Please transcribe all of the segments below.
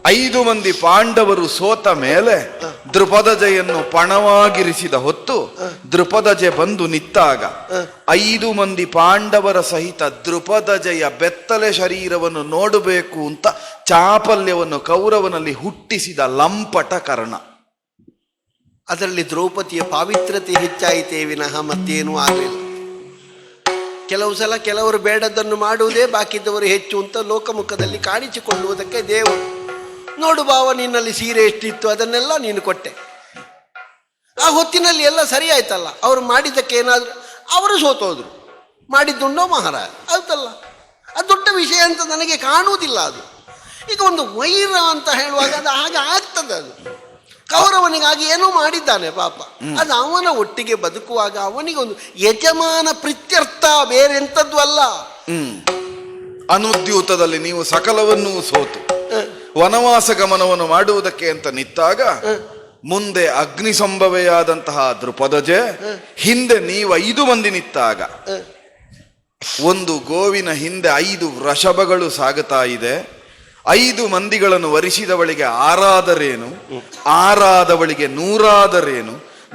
5 ಮಂದಿ ಪಾಂಡವರು ಸೋತ ಮೇಲೆ ದೃಪದಜೆಯನ್ನು ಪಣವಾಗಿರಿಸಿದ ಹೊತ್ತು ದೃಪದಜೆ ಬಂದು ನಿಂತಾಗ 5 ಮಂದಿ ಪಾಂಡವರ ಸಹಿತ ದೃಪದಜೆಯ ಬೆತ್ತಲೆ ಶರೀರವನ್ನು ನೋಡಬೇಕು ಅಂತ ಚಾಪಲ್ಯವನ್ನು ಕೌರವನಲ್ಲಿ ಹುಟ್ಟಿಸಿದ ಲಂಪಟ ಕರ್ಣ. ಅದರಲ್ಲಿ ದ್ರೌಪದಿಯ ಪಾವಿತ್ರತೆ ಹೆಚ್ಚಾಯಿತೇ ವಿನಃ ಮತ್ತೇನೂ ಆಗಲಿಲ್ಲ. ಕೆಲವು ಸಲ ಕೆಲವರು ಬೇಡದನ್ನು ಮಾಡುವುದೇ ಬಾಕಿದ್ದವರು ಹೆಚ್ಚು ಅಂತ ಲೋಕಮುಖದಲ್ಲಿ ಕಾಣಿಸಿಕೊಳ್ಳುವುದಕ್ಕೆ ದೇವರು ನೋಡು ಬಾವ, ನಿನ್ನಲ್ಲಿ ಸೀರೆ ಎಷ್ಟಿತ್ತು ಅದನ್ನೆಲ್ಲ ನೀನು ಕೊಟ್ಟೆ. ಆ ಹೊತ್ತಿನಲ್ಲಿ ಎಲ್ಲ ಸರಿ ಆಯ್ತಲ್ಲ. ಅವರು ಮಾಡಿದ್ದಕ್ಕೆ ಏನಾದರೂ ಅವರು ಸೋತೋದ್ರು, ಮಾಡಿದ್ದುಂಡೋ ಮಹಾರಾಜ, ಹೌದಲ್ಲ. ಅದು ದೊಡ್ಡ ವಿಷಯ ಅಂತ ನನಗೆ ಕಾಣುವುದಿಲ್ಲ. ಅದು ಈಗ ಒಂದು ವೈರ ಅಂತ ಹೇಳುವಾಗ ಅದು ಹಾಗೆ ಆಗ್ತದೆ. ಅದು ಕೌರವನಿಗಾಗಿ ಏನೋ ಮಾಡಿದ್ದಾನೆ ಪಾಪ. ಅದು ಅವನ ಒಟ್ಟಿಗೆ ಬದುಕುವಾಗ ಅವನಿಗೊಂದು ಯಜಮಾನ ಪ್ರೀತ್ಯರ್ಥ, ಬೇರೆ ಎಂಥದ್ದು ಅಲ್ಲ. ಅನುದ್ಯೂತದಲ್ಲಿ ನೀವು ಸಕಲವನ್ನೂ ಸೋತು ವನವಾಸ ಗಮನವನ್ನು ಮಾಡುವುದಕ್ಕೆ ಅಂತ ನಿಂತಾಗ ಮುಂದೆ ಅಗ್ನಿ ಸಂಭವೆಯಾದಂತಹ ದೃಪದಜೆ, ಹಿಂದೆ ನೀವು 5 ಮಂದಿ ನಿಂತಾಗ ಒಂದು ಗೋವಿನ ಹಿಂದೆ 5 ವೃಷಭಗಳು ಸಾಗುತ್ತಾ ಇದೆ. 5 ಮಂದಿಗಳನ್ನು ವರಿಸಿದವಳಿಗೆ 6 ಆರಾದವಳಿಗೆ 100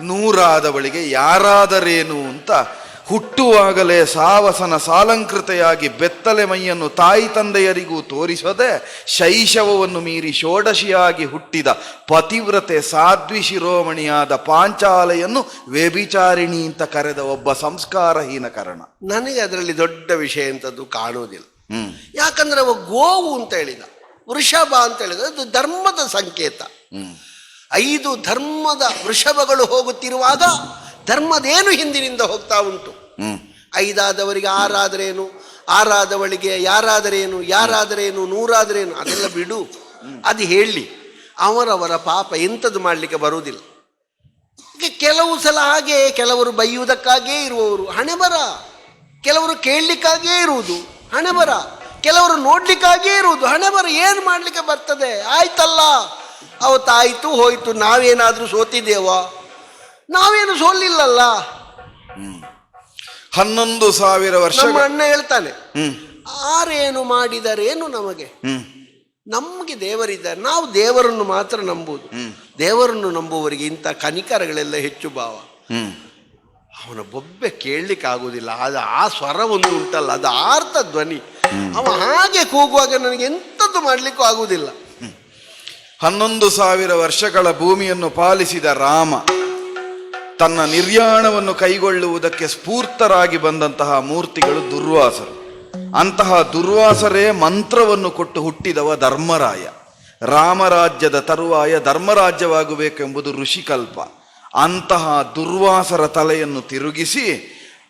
100 ಯಾರಾದರೇನು ಅಂತ ಹುಟ್ಟುವಾಗಲೇ ಸಾವಸನ ಸಾಲಂಕೃತೆಯಾಗಿ ಬೆತ್ತಲೆ ಮೈಯನ್ನು ತಾಯಿ ತಂದೆಯರಿಗೂ ತೋರಿಸದೆ ಶೈಶವವನ್ನು ಮೀರಿ ಷೋಡಶಿಯಾಗಿ ಹುಟ್ಟಿದ ಪತಿವ್ರತೆ ಸಾಧ್ವಿ ಶಿರೋಮಣಿಯಾದ ಪಾಂಚಾಲೆಯನ್ನು ವ್ಯಭಿಚಾರಿಣಿ ಅಂತ ಕರೆದ ಒಬ್ಬ ಸಂಸ್ಕಾರಹೀನ ಕರ್ಣ. ನನಗೆ ಅದರಲ್ಲಿ ದೊಡ್ಡ ವಿಷಯ ಅಂತದ್ದು ಕಾಣುವುದಿಲ್ಲ. ಯಾಕಂದ್ರೆ ಅವ ಗೋವು ಅಂತ ಹೇಳಿದ, ವೃಷಭ ಅಂತ ಹೇಳಿದ, ಅದು ಧರ್ಮದ ಸಂಕೇತ. 5 ಧರ್ಮದ ವೃಷಭಗಳು ಹೋಗುತ್ತಿರುವಾಗ ಧರ್ಮದೇನು ಹಿಂದಿನಿಂದ ಹೋಗ್ತಾ ಉಂಟು. 5 ಆರಾದರೇನು, ಆರಾದವಳಿಗೆ ಯಾರಾದರೇನು, ಯಾರಾದರೇನು 100 ಅದೆಲ್ಲ ಬಿಡು. ಅದು ಹೇಳಿ ಅವರವರ ಪಾಪ ಎಂಥದ್ದು ಮಾಡಲಿಕ್ಕೆ ಬರುವುದಿಲ್ಲ. ಈಗ ಕೆಲವು ಸಲ ಹಾಗೆ ಕೆಲವರು ಬೈಯುವುದಕ್ಕಾಗೇ ಇರುವವರು ಹಣೆ ಬರ, ಕೆಲವರು ಕೇಳಲಿಕ್ಕಾಗೇ ಇರುವುದು ಹಣೆ ಬರ, ಕೆಲವರು ನೋಡ್ಲಿಕ್ಕಾಗೇ ಇರುವುದು ಹಣೆ ಬರ. ಏನು ಮಾಡಲಿಕ್ಕೆ ಬರ್ತದೆ? ಆಯ್ತಲ್ಲ, ಅವತ್ತಾಯಿತು ಹೋಯ್ತು. ನಾವೇನಾದರೂ ಸೋತಿದ್ದೇವಾ? ನಾವೇನು ಸೋಲಿಲ್ಲಲ್ಲ. 11,000 ವರ್ಷ ನಮ್ಮ ಅಣ್ಣ ಹೇಳ್ತಾನೆ, ಆರೇನು ಮಾಡಿದರೇನು ನಮಗೆ, ನಮಗೆ ದೇವರಿದ್ದಾರೆ, ನಾವು ದೇವರನ್ನು ಮಾತ್ರ ನಂಬುವುದು. ದೇವರನ್ನು ನಂಬುವವರಿಗೆ ಇಂಥ ಕನಿಕರಗಳೆಲ್ಲ ಹೆಚ್ಚು ಭಾವ. ಅವನ ಬೊಬ್ಬೆ ಕೇಳಲಿಕ್ಕೆ ಆಗುವುದಿಲ್ಲ. ಅದು ಆ ಸ್ವರ ಒಂದು ಉಂಟಲ್ಲ, ಅದು ಆರ್ತ ಧ್ವನಿ. ಅವ ಹಾಗೆ ಕೂಗುವಾಗ ನನಗೆ ಎಂಥದ್ದು ಮಾಡಲಿಕ್ಕೂ ಆಗುವುದಿಲ್ಲ. 11,000 ವರ್ಷಗಳ ಭೂಮಿಯನ್ನು ಪಾಲಿಸಿದ ರಾಮ ತನ್ನ ನಿರ್ಯಾಣವನ್ನು ಕೈಗೊಳ್ಳುವುದಕ್ಕೆ ಸ್ಫೂರ್ತರಾಗಿ ಬಂದಂತಹ ಮೂರ್ತಿಗಳು ದುರ್ವಾಸರು. ಅಂತಹ ದುರ್ವಾಸರೇ ಮಂತ್ರವನ್ನು ಕೊಟ್ಟು ಹುಟ್ಟಿದವ ಧರ್ಮರಾಯ. ರಾಮರಾಜ್ಯದ ತರುವಾಯ ಧರ್ಮರಾಜ್ಯವಾಗಬೇಕೆಂಬುದು ಋಷಿಕಲ್ಪ. ಅಂತಹ ದುರ್ವಾಸರ ತಲೆಯನ್ನು ತಿರುಗಿಸಿ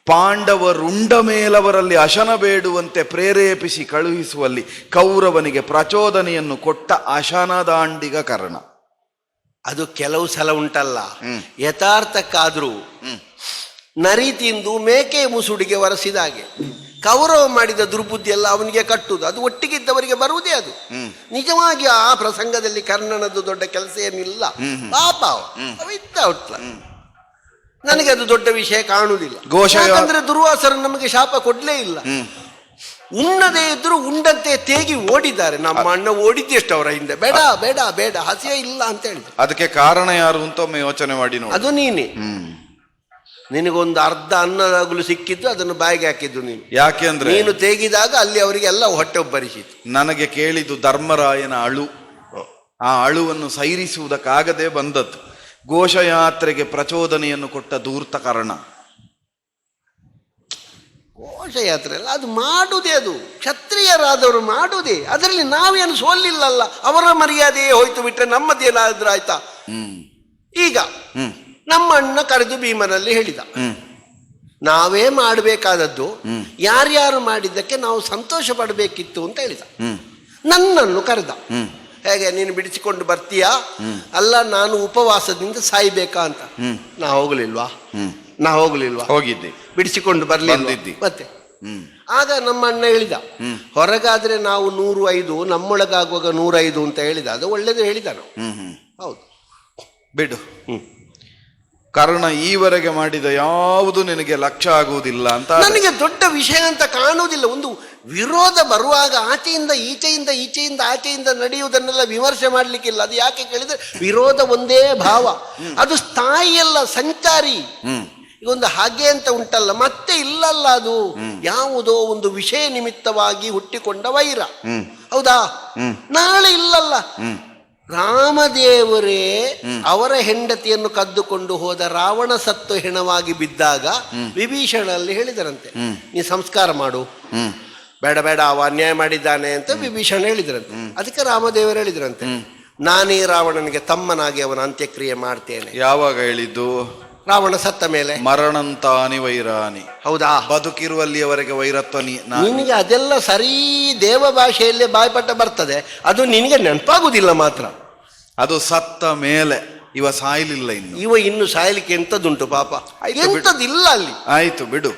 ಪಾಂಡವರುಂಡ ಮೇಲವರಲ್ಲಿ ಅಶನ ಬೇಡುವಂತೆ ಪ್ರೇರೇಪಿಸಿ ಕಳುಹಿಸುವಲ್ಲಿ ಕೌರವನಿಗೆ ಪ್ರಚೋದನೆಯನ್ನು ಕೊಟ್ಟ ಅಶನದಾಂಡಿಗ ಕರ್ಣ. ಅದು ಕೆಲವು ಸಲ ಉಂಟಲ್ಲ, ಯಥಾರ್ಥಕ್ಕಾದ್ರೂ ನರಿ ತಿಂದು ಮೇಕೆ ಮುಸುಡಿಗೆ ಒರೆಸಿದ ಹಾಗೆ ಕೌರವ ಮಾಡಿದ ದುರ್ಬುದ್ಧಿ ಎಲ್ಲ ಅವನಿಗೆ ಕಟ್ಟುವುದು. ಅದು ಒಟ್ಟಿಗಿದ್ದವರಿಗೆ ಬರುವುದೇ ಅದು. ನಿಜವಾಗಿ ಆ ಪ್ರಸಂಗದಲ್ಲಿ ಕರ್ಣನದ್ದು ದೊಡ್ಡ ಕೆಲಸ ಏನಿಲ್ಲ, ಪಾಪ ಇದ್ದ ಹುಟ್ಲ. ನನಗೆ ಅದು ದೊಡ್ಡ ವಿಷಯ ಕಾಣುವುದಿಲ್ಲ. ಯಾಕಂದ್ರೆ ದುರ್ವಾಸರು ನಮಗೆ ಶಾಪ ಕೊಡ್ಲೇ ಇಲ್ಲ. ಉಣ್ಣದೇ ಇದ್ರು ಉಂಡಂತೆ ತೇಗಿ ಓಡಿದ್ದಾರೆ. ನಮ್ಮ ಅಣ್ಣ ಓಡಿದ್ದೆಷ್ಟು ಅವರ ಹಿಂದೆ, ಬೇಡ ಬೇಡ ಬೇಡ ಹಸಿಯ ಇಲ್ಲ ಅಂತ ಹೇಳಿದ್ರು. ಅದಕ್ಕೆ ಕಾರಣ ಯಾರು ಅಂತ ಒಮ್ಮೆ ಯೋಚನೆ ಮಾಡಿ ನೋಡಿ. ಅದು ನೀನೆ. ನಿನಗೊಂದು ಅರ್ಧ ಅನ್ನದಾಗಲು ಸಿಕ್ಕಿದ್ದು ಅದನ್ನು ಬಾಯಿಗೆ ಹಾಕಿದ್ದು ನೀನು. ಯಾಕೆಂದ್ರೆ ನೀನು ತೇಗಿದಾಗ ಅಲ್ಲಿ ಅವರಿಗೆಲ್ಲ ಹೊಟ್ಟೆ ಒಬ್ಬರಿಸಿತು. ನನಗೆ ಕೇಳಿದ್ದು ಧರ್ಮರಾಯನ ಅಳು. ಆ ಅಳುವನ್ನು ಸೈರಿಸುವುದಕ್ಕಾಗದೆ ಬಂದದ್ದು. ಘೋಷಯಾತ್ರೆಗೆ ಪ್ರಚೋದನೆಯನ್ನು ಕೊಟ್ಟ ಧೂರ್ತ ಕರ್ಣ. ಘೋಷಯಾತ್ರೆ ಅಲ್ಲ, ಅದು ಮಾಡುವುದೇ, ಅದು ಕ್ಷತ್ರಿಯರಾದವರು ಮಾಡುವುದೇ. ಅದರಲ್ಲಿ ನಾವೇನು ಸೋಲಿಲ್ಲಲ್ಲ. ಅವರ ಮರ್ಯಾದೆಯೇ ಹೋಯ್ತು ಬಿಟ್ರೆ ನಮ್ಮದೇನಾದ್ರೂ ಆಯ್ತಾ? ಈಗ ನಮ್ಮ ಅಣ್ಣ ಕರೆದು ಭೀಮನಲ್ಲಿ ಹೇಳಿದ, ನಾವೇ ಮಾಡಬೇಕಾದದ್ದು ಯಾರ್ಯಾರು ಮಾಡಿದ್ದಕ್ಕೆ ನಾವು ಸಂತೋಷ ಪಡಬೇಕಿತ್ತು ಅಂತ ಹೇಳಿದ. ನನ್ನನ್ನು ಕರೆದ. ಹೇಗೆ, ನೀನು ಬಿಡಿಸಿಕೊಂಡು ಬರ್ತೀಯಾ? ಅಲ್ಲ, ನಾನು ಉಪವಾಸದಿಂದ ಸಾಯ್ಬೇಕಾ ಅಂತ. ನಾ ಹೋಗ್ಲಿಲ್ವಾ? ಹೋಗಿದ್ದೆ, ಬಿಡಿಸಿಕೊಂಡು ಬರ್ಲಿಲ್ಲ ಮತ್ತೆ. ಆಗ ನಮ್ಮ ಅಣ್ಣ ಹೇಳಿದ, ಹೊರಗಾದ್ರೆ ನಾವು 105, ನಮ್ಮೊಳಗಾಗುವಾಗ 105 ಅಂತ ಹೇಳಿದ. ಅದು ಒಳ್ಳೇದು ಹೇಳಿದ ನಾವು. ಹೌದು, ಬಿಡು. ಕರ್ಣ ಈವರೆಗೆ ಮಾಡಿದ ಯಾವುದು ನಿನಗೆ ಲಕ್ಷ್ಯ ಆಗುವುದಿಲ್ಲ ಅಂತ. ನನಗೆ ದೊಡ್ಡ ವಿಷಯ ಅಂತ ಕಾಣುವುದಿಲ್ಲ. ಒಂದು ವಿರೋಧ ಬರುವಾಗ ಆಚೆಯಿಂದ ಈಚೆಯಿಂದ, ಈಚೆಯಿಂದ ಆಚೆಯಿಂದ ನಡೆಯುವುದನ್ನೆಲ್ಲ ವಿಮರ್ಶೆ ಮಾಡ್ಲಿಕ್ಕಿಲ್ಲ. ಅದು ಯಾಕೆ ಕೇಳಿದ್ರೆ ವಿರೋಧ ಒಂದೇ ಭಾವ, ಅದು ಸ್ಥಾಯಿಯಲ್ಲ, ಸಂಚಾರಿ. ಈಗ ಒಂದು ಹಾಗೆ ಅಂತ ಉಂಟಲ್ಲ, ಮತ್ತೆ ಇಲ್ಲಲ್ಲ, ಅದು ಯಾವುದೋ ಒಂದು ವಿಷಯ ನಿಮಿತ್ತವಾಗಿ ಹುಟ್ಟಿಕೊಂಡ ವೈರ. ಹೌದಾ? ನಾಳೆ ಇಲ್ಲಲ್ಲ. ರಾಮದೇವರೇ ಅವರ ಹೆಂಡತಿಯನ್ನು ಕದ್ದುಕೊಂಡು ಹೋದ ರಾವಣ ಸತ್ತು ಹೆಣವಾಗಿ ಬಿದ್ದಾಗ ವಿಭೀಷಣಲ್ಲಿ ಹೇಳಿದರಂತೆ, ನೀ ಸಂಸ್ಕಾರ ಮಾಡು, ಬೇಡ ಬೇಡ ಅವ ಅನ್ಯಾಯ ಮಾಡಿದ್ದಾನೆ ಅಂತ ವಿಭೀಷಣ ಹೇಳಿದ್ರಂತೆ. ಅದಕ್ಕೆ ರಾಮದೇವರು ಹೇಳಿದ್ರಂತೆ, ನಾನೇ ರಾವಣನಿಗೆ ತಮ್ಮನಾಗಿ ಅವನ ಅಂತ್ಯಕ್ರಿಯೆ ಮಾಡ್ತೇನೆ. ಯಾವಾಗ ಹೇಳಿದ್ದು? ರಾವಣ ಸತ್ತ ಮೇಲೆ. ಮರಣಂತಾನಿ ವೈರಾನಿ. ಹೌದಾ? ಬದುಕಿರುವಲ್ಲಿಯವರೆಗೆ ವೈರತ್ವ ನಿನಗೆ ಅದೆಲ್ಲ ಸರಿ ದೇವ ಭಾಷೆಯಲ್ಲೇ ಬಾಯ್ಪಟ್ಟ ಬರ್ತದೆ, ಅದು ನಿನಗೆ ನೆನಪಾಗುದಿಲ್ಲ ಮಾತ್ರ. ಅದು ಸತ್ತ ಮೇಲೆ. ಇವ ಸಾಯ್ಲಿಲ್ಲ ಇನ್ನು. ಇನ್ನು ಸಾಯ್ಲಿಕ್ಕೆ ಎಂತದುಂಟು ಪಾಪ, ಎಂತದಿಲ್ಲ ಅಲ್ಲಿ. ಆಯ್ತು ಬಿಡು.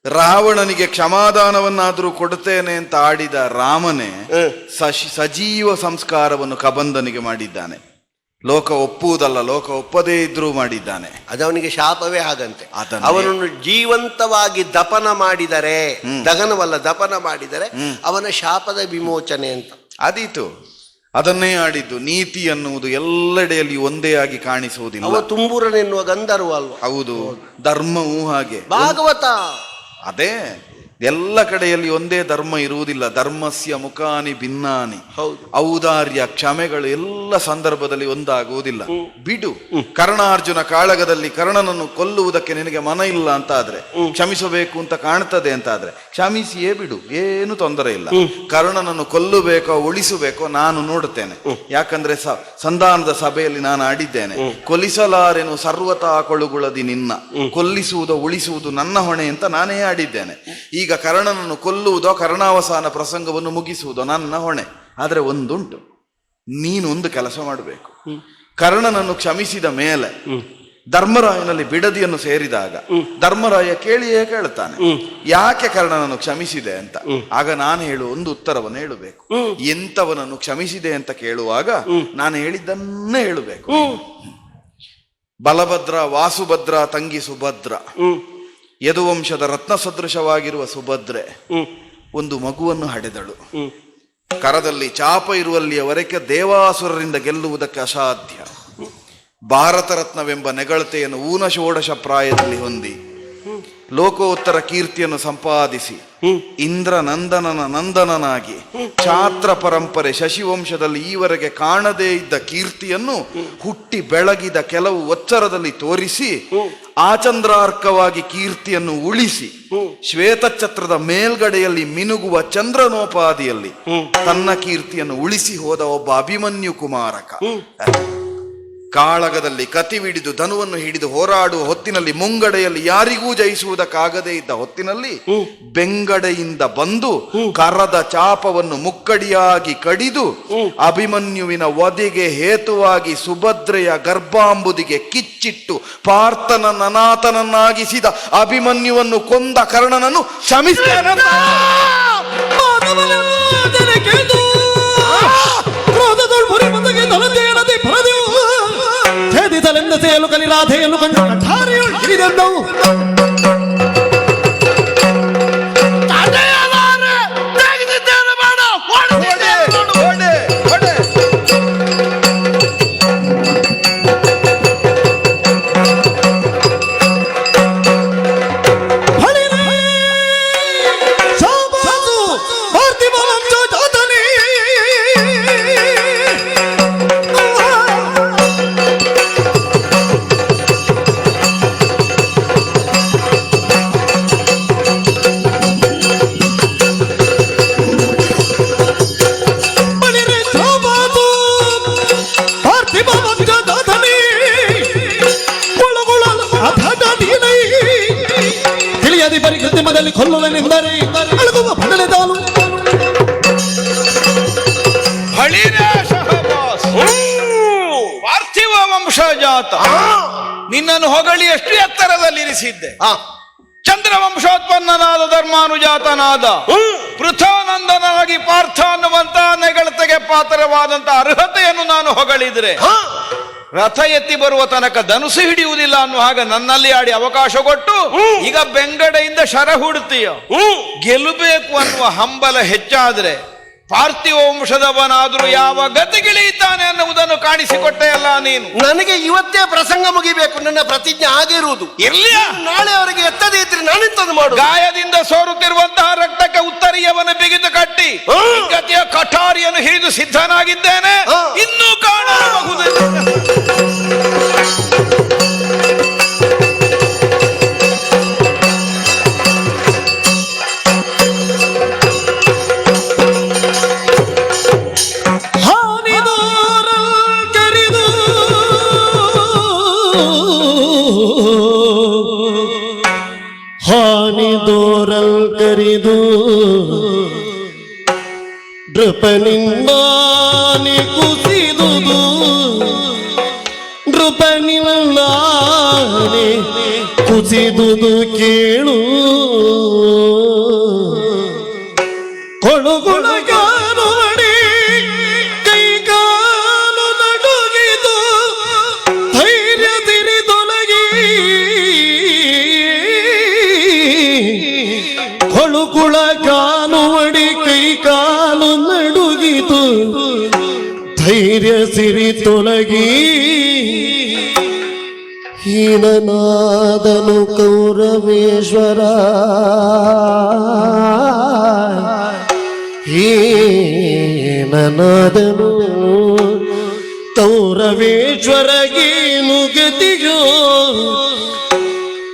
ರಾವಣನಿಗೆ ಕ್ಷಮಾದಾನವನ್ನಾದ್ರೂ ಕೊಡುತ್ತೇನೆ ಅಂತ ಆಡಿದ ರಾಮನೇ ಸಜೀವ ಸಂಸ್ಕಾರವನ್ನು ಕಬಂಧನಿಗೆ ಮಾಡಿದ್ದಾನೆ. ಲೋಕ ಒಪ್ಪುವುದಲ್ಲ, ಲೋಕ ಒಪ್ಪದೇ ಇದ್ರೂ ಮಾಡಿದ್ದಾನೆ. ಅದವನಿಗೆ ಶಾಪವೇ ಹಾಗಂತೆ. ಅವನನ್ನು ಜೀವಂತವಾಗಿ ದಪನ ಮಾಡಿದರೆ, ದಗನವಲ್ಲ ದಪನ ಮಾಡಿದರೆ ಅವನ ಶಾಪದ ವಿಮೋಚನೆ ಅಂತ ಆದೀತು. ಅದನ್ನೇ ಆಡಿದ್ದು. ನೀತಿ ಅನ್ನುವುದು ಎಲ್ಲೆಡೆಯಲ್ಲಿ ಒಂದೇ ಆಗಿ ಕಾಣಿಸುವುದಿಲ್ಲ. ಅವ ತುಂಬುರನೆನ್ನುವ ಗಂಧರ್ವ ಅಲ್ವ? ಹೌದು. ಧರ್ಮವೂ ಹಾಗೆ. ಭಾಗವತ ಅದೇ, ಎಲ್ಲ ಕಡೆಯಲ್ಲಿ ಒಂದೇ ಧರ್ಮ ಇರುವುದಿಲ್ಲ. ಧರ್ಮಸ್ಯ ಮುಖಾನಿ ಭಿನ್ನಾನಿ. ಔದಾರ್ಯ, ಕ್ಷಮೆಗಳು ಎಲ್ಲ ಸಂದರ್ಭದಲ್ಲಿ ಒಂದಾಗುವುದಿಲ್ಲ. ಬಿಡು. ಕರ್ಣಾರ್ಜುನ ಕಾಳಗದಲ್ಲಿ ಕರ್ಣನನ್ನು ಕೊಲ್ಲುವುದಕ್ಕೆ ನಿನಗೆ ಮನ ಇಲ್ಲ ಅಂತ ಆದ್ರೆ, ಕ್ಷಮಿಸಬೇಕು ಅಂತ ಕಾಣ್ತದೆ ಅಂತ ಆದ್ರೆ ಕ್ಷಮಿಸಿಯೇ ಬಿಡು, ಏನು ತೊಂದರೆ ಇಲ್ಲ. ಕರ್ಣನನ್ನು ಕೊಲ್ಲಬೇಕೋ ಉಳಿಸಬೇಕೋ ನಾನು ನೋಡುತ್ತೇನೆ. ಯಾಕಂದ್ರೆ ಸಂಧಾನದ ಸಭೆಯಲ್ಲಿ ನಾನು ಆಡಿದ್ದೇನೆ, ಕೊಲ್ಲಿಸಲಾರೆನು ಸರ್ವತಾ ಕೊಳುಗುಳದಿ ನಿನ್ನ, ಕೊಲ್ಲಿಸುವುದೋ ಉಳಿಸುವುದು ನನ್ನ ಹೊಣೆ ಅಂತ ನಾನೇ ಆಡಿದ್ದೇನೆ. ಈಗ ಕರ್ಣನನ್ನು ಕೊಲ್ಲುವುದೋ ಕರ್ಣಾವಸಾನ ಪ್ರಸಂಗವನ್ನು ಮುಗಿಸುವುದೋ ನನ್ನ ಹೊಣೆ. ಆದರೆ ಒಂದುಂಟು, ನೀನೊಂದು ಕೆಲಸ ಮಾಡಬೇಕು. ಕರ್ಣನನ್ನು ಕ್ಷಮಿಸಿದ ಮೇಲೆ ಧರ್ಮರಾಯನಲ್ಲಿ ಬಿಡದಿಯನ್ನು ಸೇರಿದಾಗ ಧರ್ಮರಾಯ ಕೇಳಿಯೇ ಕೇಳ್ತಾನೆ, ಯಾಕೆ ಕರ್ಣನನ್ನು ಕ್ಷಮಿಸಿದೆ ಅಂತ. ಆಗ ನಾನು ಹೇಳುವ ಒಂದು ಉತ್ತರವನ್ನು ಹೇಳಬೇಕು. ಎಂತವನನ್ನು ಕ್ಷಮಿಸಿದೆ ಅಂತ ಕೇಳುವಾಗ ನಾನು ಹೇಳಿದ್ದನ್ನೇ ಹೇಳಬೇಕು. ಬಲಭದ್ರ ವಾಸುಭದ್ರ ತಂಗಿ ಸುಭದ್ರ, ಯದುವಂಶದ ರತ್ನ ಸದೃಶವಾಗಿರುವ ಸುಭದ್ರೆ ಒಂದು ಮಗುವನ್ನು ಹಡೆದಳು. ಕರದಲ್ಲಿ ಚಾಪ ಇರುವಲ್ಲಿಯವರೆಗೆ ದೇವಾಸುರರಿಂದ ಗೆಲ್ಲುವುದಕ್ಕೆ ಅಸಾಧ್ಯ. ಭಾರತ ರತ್ನವೆಂಬ ನೆಗಳತೆಯನ್ನು ಊನಷೋಡಶ ಪ್ರಾಯದಲ್ಲಿ ಹೊಂದಿ ಲೋಕೋತ್ತರ ಕೀರ್ತಿಯನ್ನು ಸಂಪಾದಿಸಿ ಇಂದ್ರ ನಂದನನ ನಂದನನಾಗಿ ಛಾತ್ರ ಪರಂಪರೆ ಶಶಿವಂಶದಲ್ಲಿ ಈವರೆಗೆ ಕಾಣದೇ ಇದ್ದ ಕೀರ್ತಿಯನ್ನು ಹುಟ್ಟಿ ಬೆಳಗಿದ ಕೆಲವು ಒಚ್ಚರದಲ್ಲಿ ತೋರಿಸಿ ಆಚಂದ್ರಾರ್ಕವಾಗಿ ಕೀರ್ತಿಯನ್ನು ಉಳಿಸಿ ಶ್ವೇತಛತ್ರದ ಮೇಲ್ಗಡೆಯಲ್ಲಿ ಮಿನುಗುವ ಚಂದ್ರನೋಪಾದಿಯಲ್ಲಿ ತನ್ನ ಕೀರ್ತಿಯನ್ನು ಉಳಿಸಿ ಹೋದ ಒಬ್ಬ ಅಭಿಮನ್ಯು ಕುಮಾರಕ. ಕಾಳಗದಲ್ಲಿ ಕತಿವಿಡಿದು ಧನುವನ್ನು ಹಿಡಿದು ಹೋರಾಡುವ ಹೊತ್ತಿನಲ್ಲಿ ಮುಂಗಡೆಯಲ್ಲಿ ಯಾರಿಗೂ ಜಯಿಸುವುದಕ್ಕಾಗದೇ ಇದ್ದ ಹೊತ್ತಿನಲ್ಲಿ ಬೆಂಗಡೆಯಿಂದ ಬಂದು ಕರದ ಚಾಪವನ್ನು ಮುಕ್ಕಡಿಯಾಗಿ ಕಡಿದು ಅಭಿಮನ್ಯುವಿನ ವಧೆಗೆ ಹೇತುವಾಗಿ ಸುಭದ್ರೆಯ ಗರ್ಭಾಂಬುದಿಗೆ ಕಿಚ್ಚಿಟ್ಟು ಪಾರ್ಥನನ್ನ ಅನಾಥನನ್ನಾಗಿಸಿದ ಅಭಿಮನ್ಯುವನ್ನು ಕೊಂದ ಕರ್ಣನನ್ನು ಕ್ಷಮಿಸ್ತೇನೆ. ಛೇದಿಸಲೆಂದ ಸೇಲು ಕಲಿರಾಧೆಯನ್ನು ಕಂಡು ಕಠಾರಿಯು ಹಿಡಿದೆಂದವು. ಪರಿಕೃತಿಮದಲ್ಲಿ ಕೊಲ್ಲುವೆನೆಂದರೆ ಅಳುಗುವ ಬದಲೆದಾನು ಪಾರ್ಥಿವ ವಂಶಜಾತ, ನಿನ್ನನ್ನು ಹೊಗಳಿ ಎಷ್ಟು ಎತ್ತರದಲ್ಲಿ ಇರಿಸಿದ್ದೆ. ಚಂದ್ರವಂಶೋತ್ಪನ್ನನಾದ ಧರ್ಮಾನುಜಾತನಾದ ಪೃಥಾನಂದನಾಗಿ ಪಾರ್ಥ ಅನ್ನುವಂತಹ ನೆಗಳತೆಗೆ ಪಾತ್ರವಾದಂತಹ ಅರ್ಹತೆಯನ್ನು ನಾನು ಹೊಗಳಿದ್ರೆ ರಥ ಎತ್ತಿ ಬರುವ ತನಕ ಧನುಸು ಹಿಡಿಯುವುದಿಲ್ಲ ಅನ್ನುವ ಹಾಗೆ ನನ್ನಲ್ಲಿ ಆಡಿ ಅವಕಾಶ ಕೊಟ್ಟು ಈಗ ಬೆಂಗಡೆಯಿಂದ ಶರ ಹೂಡುತ್ತೀಯ. ಗೆಲ್ಲಬೇಕು ಅನ್ನುವ ಹಂಬಲ ಹೆಚ್ಚಾದ್ರೆ ಪಾರ್ಥಿವ ವಂಶದವನಾದರೂ ಯಾವ ಗತಿಗಿಳಿಯುತ್ತಾನೆ ಅನ್ನುವುದನ್ನು ಕಾಣಿಸಿಕೊಟ್ಟೆಯಲ್ಲ ನೀನು. ನನಗೆ ಇವತ್ತೇ ಪ್ರಸಂಗ ಮುಗಿಬೇಕು, ನನ್ನ ಪ್ರತಿಜ್ಞೆ ಆಗಿರುವುದು. ಇರ್ಲಿ, ನಾಳೆ ಅವರಿಗೆ ಎತ್ತದೇ ಇದ್ರೆ ನಾನೆಂತದ್ದು ಮಾಡು? ಗಾಯದಿಂದ ಸೋರುತ್ತಿರುವಂತಹ ರಕ್ತಕ್ಕೆ ಉತ್ತರಿಯವನ್ನು ಬಿಗಿದು ಕಟ್ಟಿ ಗತಿಯ ಕಠಾರಿಯನ್ನು ಹಿಡಿದು ಸಿದ್ಧನಾಗಿದ್ದೇನೆ. ಇನ್ನೂ ಕಾಣಬಹುದು. ಹಾನಿದೋರಲ್ ಕರಿದು ನೃಪನಿಂದಾನಿ ಕುಸಿದುದು, ನೃಪನಿಂದಾನಿ ಕುಸಿದುದು ಕೇಳು. ಕೊಡುಗುಣಗಾನುವಡಿ ಕೈಗಾಲು ನಡುಗಿದು ಧೈರ್ಯ ತಿರಿದೊಲಗಿ, ಕೊಳುಕುಳ ಕಾಲುವಡಿ ಕೈ ಕಾಲು ನಡುಗಿತು ಧೈರ್ಯ ಸಿರಿ ತೊಲಗಿ. ಹೀನನಾದನು ಕೌರವೇಶ್ವರ, ಹೀನನಾದನು ಕೌರವೇಶ್ವರಗೇನು ಗತಿಯೋ,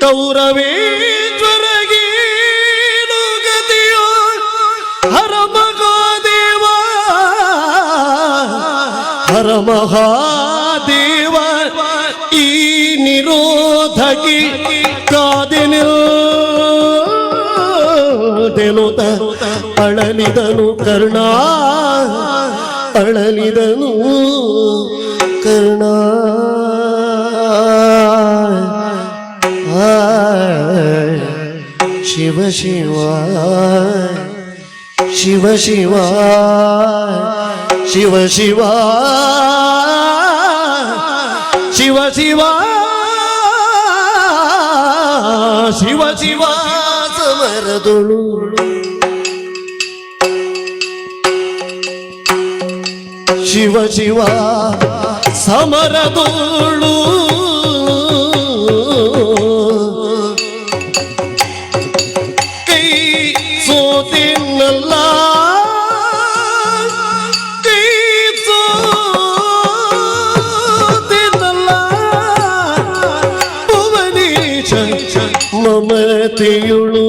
ಕೌರವೇಶ್ವರಗೇನು ಗತಿಯೋ. ಹರ ಮಹಾದೇವ, ಹರ ಮಹಾದೇವ, ಈ ನಿರೋಧಕಿ ಕಾದೆನುತ ಅಳಲಿದನು ಕರ್ಣ, ಅಳಲಿದನು ಕರ್ಣ. ಶಿವ ಶಿವ ಶಿವ ಶಿವ ಶಿವ ಶಿವ ಶಿವ ಶಿವ ಶಿವ ಶಿವ ಸಮರದೊಳು ಶಿವ ಶಿವ ಸಮರದೊಳು ಕೈ ಸೋತಿನಲ್ಲ, ಕೈ ಸೋತಿನಲ್ಲ ಭುವನೇಶ ಮಮತೆಯುಳು.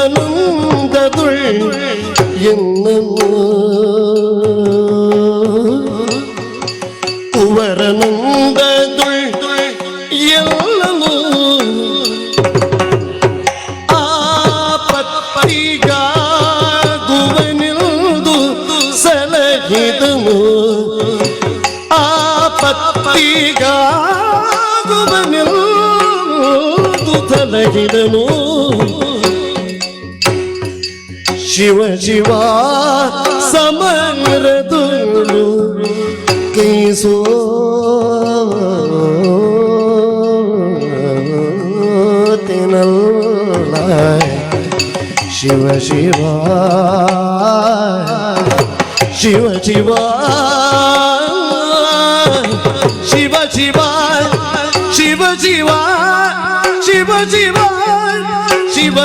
ಕುವರನುಂದದುಳ್ ಎನ್ನನು, ಕುವರನುಂದದುಳ್ ಎಲ್ಲನು ಆಪತ್ತಿಗಾಗುವನೆಂದು ಸಲಹಿದನು, ಆಪತ್ತಿಗಾಗುವನೆಂದು ಸಲಹಿದನು. ಶಿವ ಶಿವ ಸಮರದೊಳು ಕೈ ಸೋತಿನಲ್ಲ. ಶಿವ ಶಿವ ಶಿವ ಶಿವ ಶಿವ ಶಿವ ಶಿವ ಶಿವ ಶಿವ ಶಿವ ಶಿವ ಶಿವ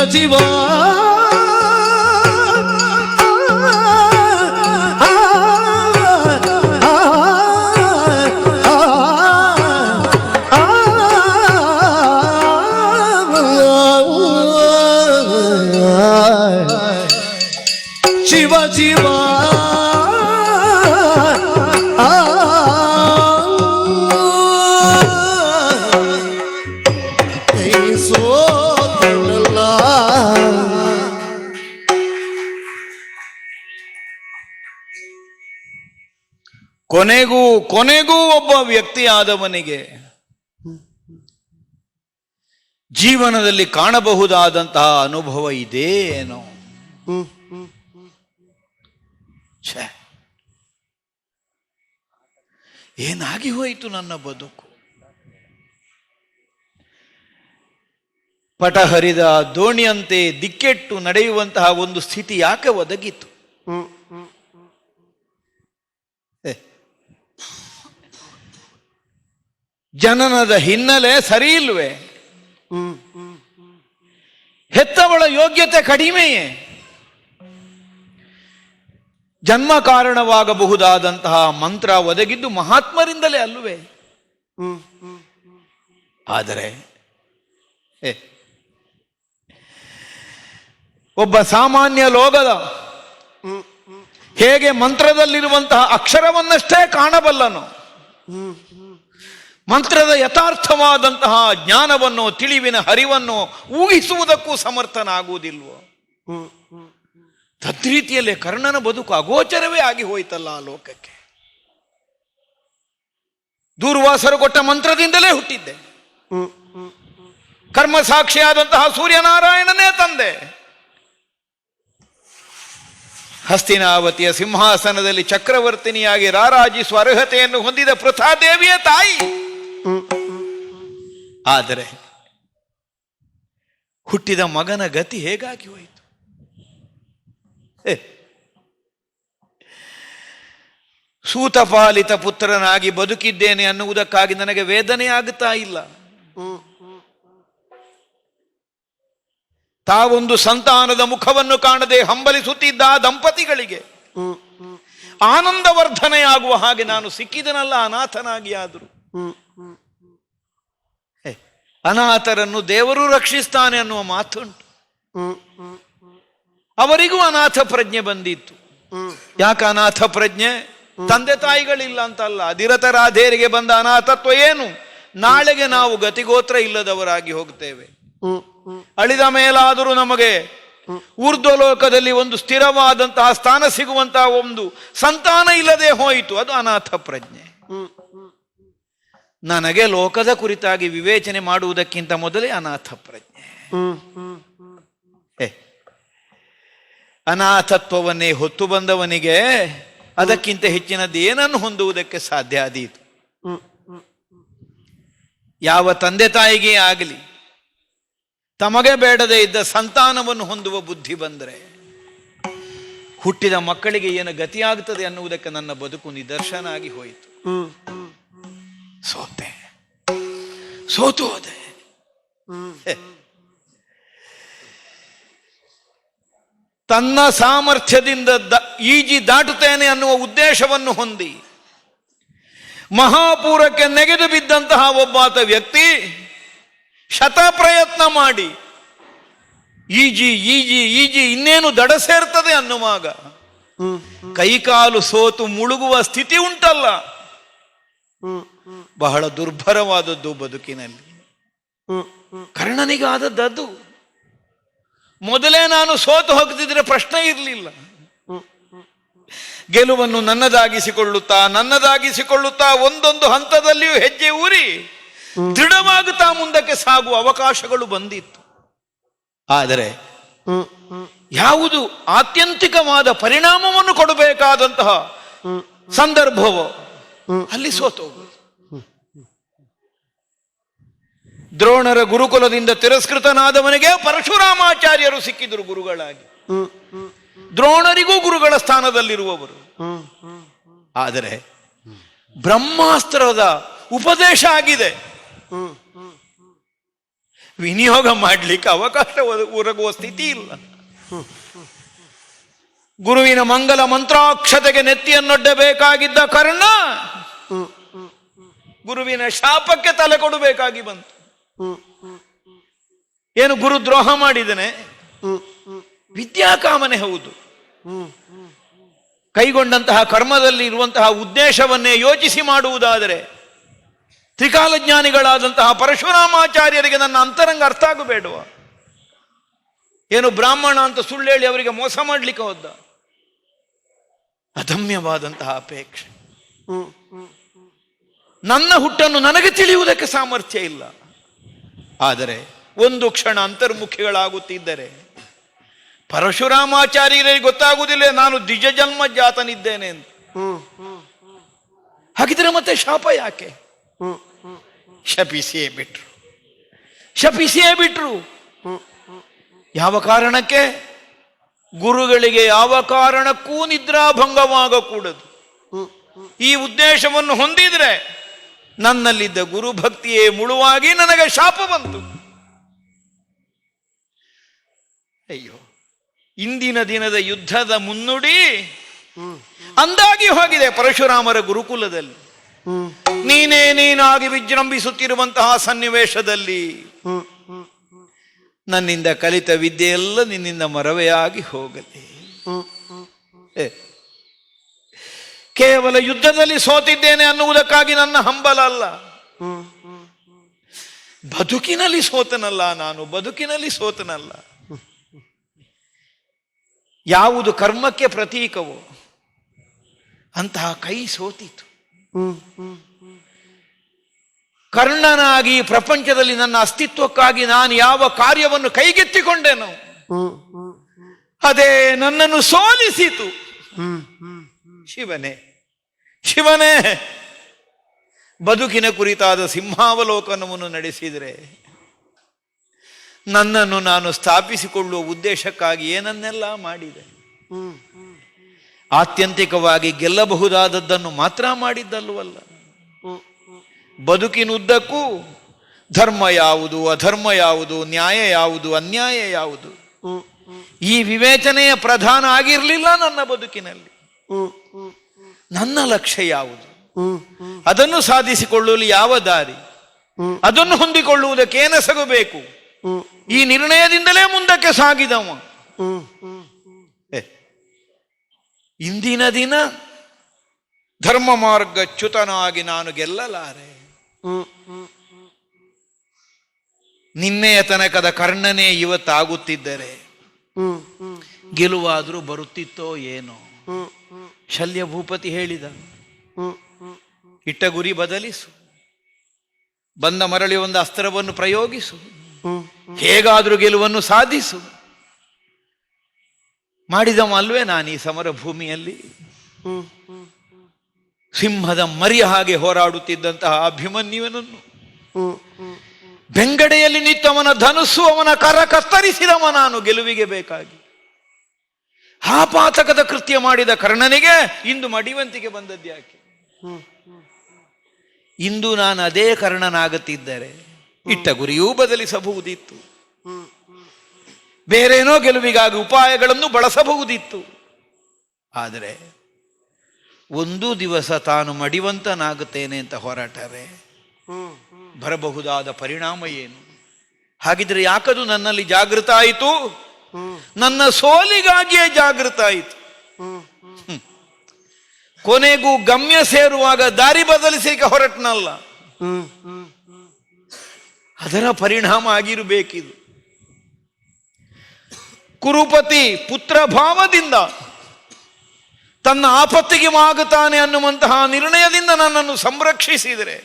ಶಿವ ಶಿವ ಕೈ ಸೋತನಲ್ಲ. ಕೊನೆಗೂ ಒಬ್ಬ ವ್ಯಕ್ತಿಯಾದವನಿಗೆ ಜೀವನದಲ್ಲಿ ಕಾಣಬಹುದಾದಂತಹ ಅನುಭವ ಇದೇ ಏನೋ. ಛೇ, ಏನಾಗಿ ಹೋಯಿತು ನನ್ನ ಬದುಕು. ಪಟ ಹರಿದ ದೋಣಿಯಂತೆ ದಿಕ್ಕೆಟ್ಟು ನಡೆಯುವಂತಹ ಒಂದು ಸ್ಥಿತಿ ಯಾಕೆ ಒದಗಿತು? ಜನನದ ಹಿನ್ನೆಲೆ ಸರಿ ಇಲ್ವೇ? ಹೆತ್ತವಳ ಯೋಗ್ಯತೆ ಕಡಿಮೆಯೇ? ಜನ್ಮ ಕಾರಣವಾಗಬಹುದಾದಂತಹ ಮಂತ್ರ ಒದಗಿದ್ದು ಮಹಾತ್ಮರಿಂದಲೇ ಅಲ್ಲವೇ? ಆದರೆ ಒಬ್ಬ ಸಾಮಾನ್ಯ ಲೋಗದ ಹೇಗೆ ಮಂತ್ರದಲ್ಲಿರುವಂತಹ ಅಕ್ಷರವನ್ನಷ್ಟೇ ಕಾಣಬಲ್ಲನು, ಮಂತ್ರದ ಯಥಾರ್ಥವಾದಂತಹ ಜ್ಞಾನವನ್ನು, ತಿಳಿವಿನ ಹರಿವನ್ನು ಊಹಿಸುವುದಕ್ಕೂ ಸಮರ್ಥನಾಗುವುದಿಲ್ವೋ? ತದ್ರೀತಿಯಲ್ಲೇ ಕರ್ಣನ ಬದುಕು ಅಗೋಚರವೇ ಆಗಿ ಹೋಯ್ತಲ್ಲ ಆ ಲೋಕಕ್ಕೆ. ದೂರ್ವಾಸರು ಕೊಟ್ಟ ಮಂತ್ರದಿಂದಲೇ ಹುಟ್ಟಿದ್ದೆ, ಕರ್ಮ ಸಾಕ್ಷಿಯಾದಂತಹ ಸೂರ್ಯನಾರಾಯಣನೇ ತಂದೆ, ಹಸ್ತಿನಾವತಿಯ ಸಿಂಹಾಸನದಲ್ಲಿ ಚಕ್ರವರ್ತಿನಿಯಾಗಿ ರಾರಾಜಿಸುವ ಅರ್ಹತೆಯನ್ನು ಹೊಂದಿದ ಪೃಥಾದೇವಿಯ ತಾಯಿ. ಆದರೆ ಹುಟ್ಟಿದ ಮಗನ ಗತಿ ಹೇಗಾಗಿ ಹೋಯಿತು? ಸೂತಪಾಲಿತ ಪುತ್ರನಾಗಿ ಬದುಕಿದ್ದೇನೆ ಅನ್ನುವುದಕ್ಕಾಗಿ ನನಗೆ ವೇದನೆ ಆಗುತ್ತಾ ಇಲ್ಲ. ತಾವೊಂದು ಸಂತಾನದ ಮುಖವನ್ನು ಕಾಣದೆ ಹಂಬಲಿಸುತ್ತಿದ್ದ ದಂಪತಿಗಳಿಗೆ ಆನಂದವರ್ಧನೆಯಾಗುವ ಹಾಗೆ ನಾನು ಸಿಕ್ಕಿದನಲ್ಲ ಅನಾಥನಾಗಿ. ಆದರೂ ಅನಾಥರನ್ನು ದೇವರು ರಕ್ಷಿಸ್ತಾನೆ ಅನ್ನುವ ಮಾತುಂಟು. ಅವರಿಗೂ ಅನಾಥ ಪ್ರಜ್ಞೆ ಬಂದಿತ್ತು. ಯಾಕೆ ಅನಾಥ ಪ್ರಜ್ಞೆ? ತಂದೆ ತಾಯಿಗಳಿಲ್ಲ ಅಂತಲ್ಲ, ಅಧಿರತರಾಧೇರಿಗೆ ಬಂದ ಅನಾಥತ್ವ ಏನು? ನಾಳೆಗೆ ನಾವು ಗತಿಗೋತ್ರ ಇಲ್ಲದವರಾಗಿ ಹೋಗ್ತೇವೆ. ಅಳಿದ ಮೇಲಾದರೂ ನಮಗೆ ಊರ್ಧ್ವಲೋಕದಲ್ಲಿ ಒಂದು ಸ್ಥಿರವಾದಂತಹ ಸ್ಥಾನ ಸಿಗುವಂತಹ ಒಂದು ಸಂತಾನ ಇಲ್ಲದೆ ಹೋಯಿತು, ಅದು ಅನಾಥ ಪ್ರಜ್ಞೆ. ನನಗೆ ಲೋಕದ ಕುರಿತಾಗಿ ವಿವೇಚನೆ ಮಾಡುವುದಕ್ಕಿಂತ ಮೊದಲೇ ಅನಾಥ ಪ್ರಜ್ಞೆ. ಅನಾಥತ್ವವನ್ನೇ ಹೊತ್ತು ಬಂದವನಿಗೆ ಅದಕ್ಕಿಂತ ಹೆಚ್ಚಿನದ್ದು ಏನನ್ನು ಹೊಂದುವುದಕ್ಕೆ ಸಾಧ್ಯ ಆದೀತು? ಯಾವ ತಂದೆ ತಾಯಿಗೆ ಆಗಲಿ ತಮಗೆ ಬೇಡದೇ ಇದ್ದ ಸಂತಾನವನ್ನು ಹೊಂದುವ ಬುದ್ಧಿ ಬಂದರೆ ಹುಟ್ಟಿದ ಮಕ್ಕಳಿಗೆ ಏನು ಗತಿಯಾಗುತ್ತದೆ ಅನ್ನುವುದಕ್ಕೆ ನನ್ನ ಬದುಕು ನಿದರ್ಶನ ಆಗಿ ಹೋಯಿತು. ಸೋತು ಹೋದೆ. ತನ್ನ ಸಾಮರ್ಥ್ಯದಿಂದ ಈಜಿ ದಾಟುತ್ತೇನೆ ಅನ್ನುವ ಉದ್ದೇಶವನ್ನು ಹೊಂದಿ ಮಹಾಪೂರಕ್ಕೆ ನೆಗೆದು ಬಿದ್ದಂತಹ ಒಬ್ಬಾತ ವ್ಯಕ್ತಿ ಶತ ಪ್ರಯತ್ನ ಮಾಡಿ ಈಜಿ ಈಜಿ ಈಜಿ ಇನ್ನೇನು ದಡ ಸೇರ್ತದೆ ಅನ್ನುವಾಗ ಕೈಕಾಲು ಸೋತು ಮುಳುಗುವ ಸ್ಥಿತಿ ಉಂಟಲ್ಲ, ಬಹಳ ದುರ್ಭರವಾದದ್ದು ಬದುಕಿನಲ್ಲಿ. ಕರ್ಣನಿಗಾದದ್ದು ಮೊದಲೇ ನಾನು ಸೋತು ಹೋಗ್ತಿದ್ರೆ ಪ್ರಶ್ನೆ ಇರಲಿಲ್ಲ. ಗೆಲುವನ್ನು ನನ್ನದಾಗಿಸಿಕೊಳ್ಳುತ್ತಾ ಒಂದೊಂದು ಹಂತದಲ್ಲಿಯೂ ಹೆಜ್ಜೆ ಊರಿ ದೃಢವಾಗುತ್ತಾ ಮುಂದಕ್ಕೆ ಸಾಗುವ ಅವಕಾಶಗಳು ಬಂದಿತ್ತು. ಆದರೆ ಯಾವುದು ಆತ್ಯಂತಿಕವಾದ ಪರಿಣಾಮವನ್ನು ಕೊಡಬೇಕಾದಂತಹ ಸಂದರ್ಭವೋ ಅಲ್ಲಿ ಸೋತೋಗುವುದು. ದ್ರೋಣರ ಗುರುಕುಲದಿಂದ ತಿರಸ್ಕೃತನಾದವನಿಗೆ ಪರಶುರಾಮಾಚಾರ್ಯರು ಸಿಕ್ಕಿದರು ಗುರುಗಳಾಗಿ. ದ್ರೋಣರಿಗೂ ಗುರುಗಳ ಸ್ಥಾನದಲ್ಲಿರುವವರು. ಆದರೆ ಬ್ರಹ್ಮಾಸ್ತ್ರದ ಉಪದೇಶ ಆಗಿದೆ, ವಿನಿಯೋಗ ಮಾಡಲಿಕ್ಕೆ ಅವಕಾಶ ಒದಗುವ ಸ್ಥಿತಿ ಇಲ್ಲ. ಗುರುವಿನ ಮಂಗಲ ಮಂತ್ರಾಕ್ಷತೆಗೆ ನೆತ್ತಿಯನ್ನೊಡ್ಡಬೇಕಾಗಿದ್ದ ಕರ್ಣ ಗುರುವಿನ ಶಾಪಕ್ಕೆ ತಲೆ ಕೊಡಬೇಕಾಗಿ ಬಂತು. ಏನು ಗುರು ದ್ರೋಹ ಮಾಡಿದನೆ? ವಿದ್ಯಾಕಾಮನೆ ಹೌದು. ಕೈಗೊಂಡಂತಹ ಕರ್ಮದಲ್ಲಿ ಇರುವಂತಹ ಉದ್ದೇಶವನ್ನೇ ಯೋಚಿಸಿ ಮಾಡುವುದಾದರೆ ತ್ರಿಕಾಲಜ್ಞಾನಿಗಳಾದಂತಹ ಪರಶುರಾಮಾಚಾರ್ಯರಿಗೆ ನನ್ನ ಅಂತರಂಗ ಅರ್ಥ ಆಗಬೇಡುವ? ಏನು ಬ್ರಾಹ್ಮಣ ಅಂತ ಸುಳ್ಳು ಹೇಳಿ ಅವರಿಗೆ ಮೋಸ ಮಾಡಲಿಕ್ಕೆ ಹೋದ? ಅದಮ್ಯವಾದಂತಹ ಅಪೇಕ್ಷೆ. ನನ್ನ ಹುಟ್ಟನ್ನು ನನಗೆ ತಿಳಿಯುವುದಕ್ಕೆ ಸಾಮರ್ಥ್ಯ ಇಲ್ಲ. ಆದರೆ ಒಂದು ಕ್ಷಣ ಅಂತರ್ಮುಖಿಗಳಾಗುತ್ತಿದ್ದರೆ ಪರಶುರಾಮಾಚಾರ್ಯರಿಗೆ ಗೊತ್ತಾಗುವುದಿಲ್ಲ ನಾನು ದ್ವಿಜ ಜನ್ಮ ಜಾತನಿದ್ದೇನೆ ಅಂತ. ಹಾಗಿದ್ರೆ ಮತ್ತೆ ಶಾಪ ಯಾಕೆ? ಶಪಿಸಿಯೇ ಬಿಟ್ರು. ಯಾವ ಕಾರಣಕ್ಕೆ? ಗುರುಗಳಿಗೆ ಯಾವ ಕಾರಣಕ್ಕೂ ನಿದ್ರಾಭಂಗವಾಗಕೂಡದು. ಈ ಉದ್ದೇಶವನ್ನು ಹೊಂದಿದ್ರೆ ನನ್ನಲ್ಲಿದ್ದ ಗುರುಭಕ್ತಿಯೇ ಮುಳುವಾಗಿ ನನಗೆ ಶಾಪ ಬಂತು. ಅಯ್ಯೋ, ಇಂದಿನ ದಿನದ ಯುದ್ಧದ ಮುನ್ನುಡಿ ಅಂದಾಗಿ ಹೋಗಿದೆ ಪರಶುರಾಮರ ಗುರುಕುಲದಲ್ಲಿ. ನೀನಾಗಿ ವಿಜೃಂಭಿಸುತ್ತಿರುವಂತಹ ಸನ್ನಿವೇಶದಲ್ಲಿ ನನ್ನಿಂದ ಕಲಿತ ವಿದ್ಯೆಯೆಲ್ಲ ನಿನ್ನಿಂದ ಮರವೆಯಾಗಿ ಹೋಗಲಿ. ಕೇವಲ ಯುದ್ಧದಲ್ಲಿ ಸೋತಿದ್ದೇನೆ ಅನ್ನುವುದಕ್ಕಾಗಿ ನನ್ನ ಹಂಬಲ ಅಲ್ಲ, ಬದುಕಿನಲ್ಲಿ ಸೋತನಲ್ಲ. ಯಾವುದು ಕರ್ಮಕ್ಕೆ ಪ್ರತೀಕವೋ ಅಂತಹ ಕೈ ಸೋತಿತು. ಕರ್ಣನಾಗಿ ಪ್ರಪಂಚದಲ್ಲಿ ನನ್ನ ಅಸ್ತಿತ್ವಕ್ಕಾಗಿ ನಾನು ಯಾವ ಕಾರ್ಯವನ್ನು ಕೈಗೆತ್ತಿಕೊಂಡೆನೋ ಅದೇ ನನ್ನನ್ನು ಸೋಲಿಸಿತು. ಶಿವನೇ, ಬದುಕಿನ ಕುರಿತಾದ ಸಿಂಹಾವಲೋಕನವನ್ನು ನಡೆಸಿದರೆ ನನ್ನನ್ನು ನಾನು ಸ್ಥಾಪಿಸಿಕೊಳ್ಳುವ ಉದ್ದೇಶಕ್ಕಾಗಿ ಏನನ್ನೆಲ್ಲ ಮಾಡಿದೆ. ಆತ್ಯಂತಿಕವಾಗಿ ಗೆಲ್ಲಬಹುದಾದದ್ದನ್ನು ಮಾತ್ರ ಮಾಡಿದ್ದಲ್ವಲ್ಲ, ಬದುಕಿನುದ್ದಕ್ಕೂ ಧರ್ಮ ಯಾವುದು, ಅಧರ್ಮ ಯಾವುದು, ನ್ಯಾಯ ಯಾವುದು, ಅನ್ಯಾಯ ಯಾವುದು, ಈ ವಿವೇಚನೆಯ ಪ್ರಧಾನ ಆಗಿರಲಿಲ್ಲ ನನ್ನ ಬದುಕಿನಲ್ಲಿ. ನನ್ನ ಲಕ್ಷ್ಯ ಯಾವುದು, ಅದನ್ನು ಸಾಧಿಸಿಕೊಳ್ಳಲು ಯಾವ ದಾರಿ, ಅದನ್ನು ಹೊಂದಿಕೊಳ್ಳುವುದಕ್ಕೆ ಏನೆಸಗಬೇಕು, ಈ ನಿರ್ಣಯದಿಂದಲೇ ಮುಂದಕ್ಕೆ ಸಾಗಿದವ. ಇಂದಿನ ದಿನ ಧರ್ಮ ಮಾರ್ಗಚ್ಯುತನಾಗಿ ನಾನು ಗೆಲ್ಲಲಾರೆ. ನಿನ್ನೆಯ ತನಕದ ಕರ್ಣನೇ ಇವತ್ತಾಗುತ್ತಿದ್ದರೆ ಗೆಲುವಾದರೂ ಬರುತ್ತಿತ್ತೋ ಏನೋ. ಶಲ್ಯ ಭೂಪತಿ ಹೇಳಿದ, ಇಟ್ಟ ಗುರಿ ಬದಲಿಸು, ಬಂದ ಮರಳಿ ಒಂದು ಅಸ್ತ್ರವನ್ನು ಪ್ರಯೋಗಿಸು, ಹೇಗಾದರೂ ಗೆಲುವನ್ನು ಸಾಧಿಸು. ಮಾಡಿದವ ಅಲ್ವೇ ನಾನು ಈ ಸಮರ ಭೂಮಿಯಲ್ಲಿ? ಸಿಂಹದ ಮರಿಯ ಹಾಗೆ ಹೋರಾಡುತ್ತಿದ್ದಂತಹ ಅಭಿಮನ್ಯುವನನ್ನು ಬೆಂಗಡೆಯಲ್ಲಿ ನಿಂತವನ ಧನುಸ್ಸು ಅವನ ಕರ ಕತ್ತರಿಸಿದವ ನಾನು ಗೆಲುವಿಗೆ ಬೇಕಾಗಿ. ಆಪಾತಕದ ಕೃತ್ಯ ಮಾಡಿದ ಕರ್ಣನಿಗೆ ಇಂದು ಮಡಿವಂತಿಗೆ ಬಂದದ್ಯಾಕೆ? ಇಂದು ನಾನು ಅದೇ ಕರ್ಣನಾಗುತ್ತಿದ್ದರೆ ಇಟ್ಟ ಗುರಿಯೂ ಬದಲಿಸಬಹುದಿತ್ತು, ಬೇರೇನೋ ಗೆಲುವಿಗಾಗಿ ಉಪಾಯಗಳನ್ನು ಬಳಸಬಹುದಿತ್ತು. ಆದರೆ ಒಂದು ದಿವಸ ತಾನು ಮಡಿವಂತನಾಗುತ್ತೇನೆ ಅಂತ ಹೊರಟರೆ ಬರಬಹುದಾದ ಪರಿಣಾಮ ಏನು? ಹಾಗಿದ್ರೆ ಯಾಕದು ನನ್ನಲ್ಲಿ ಜಾಗೃತ ಆಯಿತು? ನನ್ನ ಸೋಲಿಗಾಗಿಯೇ ಜಾಗೃತ ಆಯಿತು. ಕೊನೆಗೂ ಗಮ್ಯ ಸೇರುವಾಗ ದಾರಿ ಬದಲಿಸಿಕೆ ಹೊರಟನಲ್ಲ, ಅದರ ಪರಿಣಾಮ ಆಗಿರಬೇಕಿದು. ಕುರುಪತಿ ಪುತ್ರ ಭಾವದಿಂದ ತನ್ನ ಆಪತ್ತಿಗೆ ಮಾಗುತ್ತಾನೆ ಅನ್ನುವಂತಹ ನಿರ್ಣಯದಿಂದ ನನ್ನನ್ನು ಸಂರಕ್ಷಿಸಿದರೆ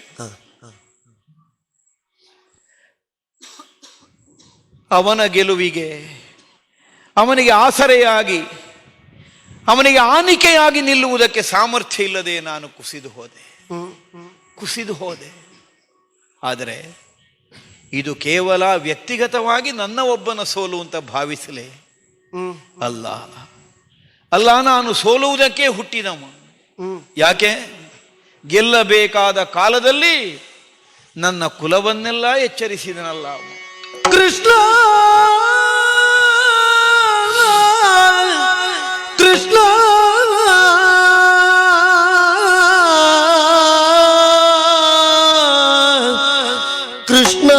ಅವನ ಗೆಲುವಿಗೆ ಅವನಿಗೆ ಆಸರೆಯಾಗಿ ಅವನಿಗೆ ಆನಿಕೆಯಾಗಿ ನಿಲ್ಲುವುದಕ್ಕೆ ಸಾಮರ್ಥ್ಯ ಇಲ್ಲದೆ ನಾನು ಕುಸಿದು ಹೋದೆ. ಆದರೆ ಇದು ಕೇವಲ ವ್ಯಕ್ತಿಗತವಾಗಿ ನನ್ನ ಒಬ್ಬನ ಸೋಲು ಅಂತ ಭಾವಿಸಲೇ ಅಲ್ಲ, ನಾನು ಸೋಲುವುದಕ್ಕೆ ಹುಟ್ಟಿದವ. ಯಾಕೆ? ಗೆಲ್ಲಬೇಕಾದ ಕಾಲದಲ್ಲಿ ನನ್ನ ಕುಲವನ್ನೆಲ್ಲ ಎಚ್ಚರಿಸಿದನಲ್ಲ ಕೃಷ್ಣ. ಕೃಷ್ಣ ಕೃಷ್ಣ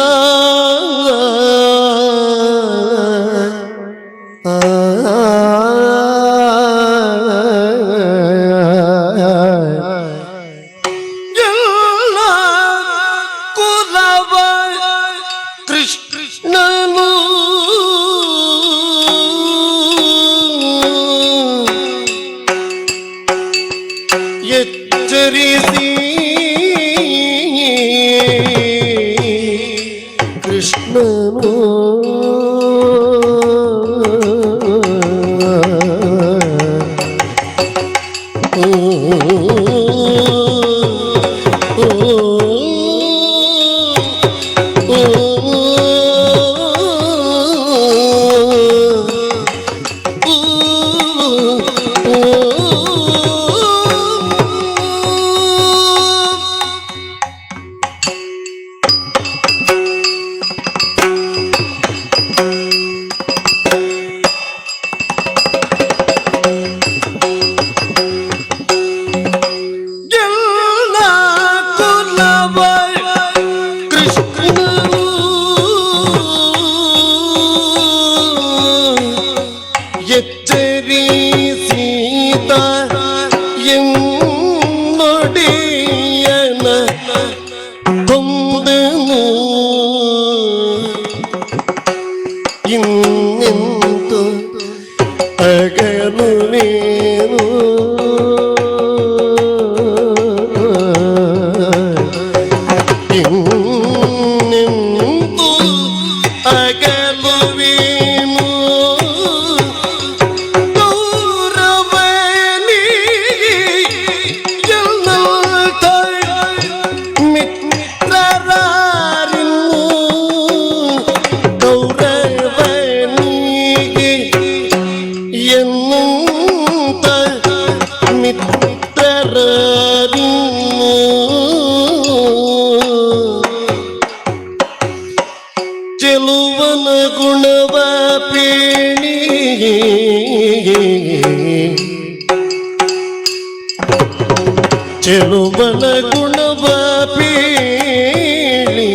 ಕೃಷ್ಣನು ಎಚ್ಚರಿಸಿದ ಎನ್ನೊಡೆಯನ ಕೊಂದನು ಇನ್ನೆಂದು ಅಗಲುವೇನು ಇನ್ನೆಂದು ಅಗಲುವೇನು ಗೌರವನಿ ಎನ್ನಲ್ತ ಮಿತ್ರರಾರಿನ್ನು ಗೌರವನಿಗೆ ಎನ್ನುತ್ತ ಮಿತ್ರರಾರಿನ್ನು ಚೆಲುವನ ಗುಣವ ಪೇಣಿ ಚೆಲುವನ ಗುಣವ ಪೇಣಿ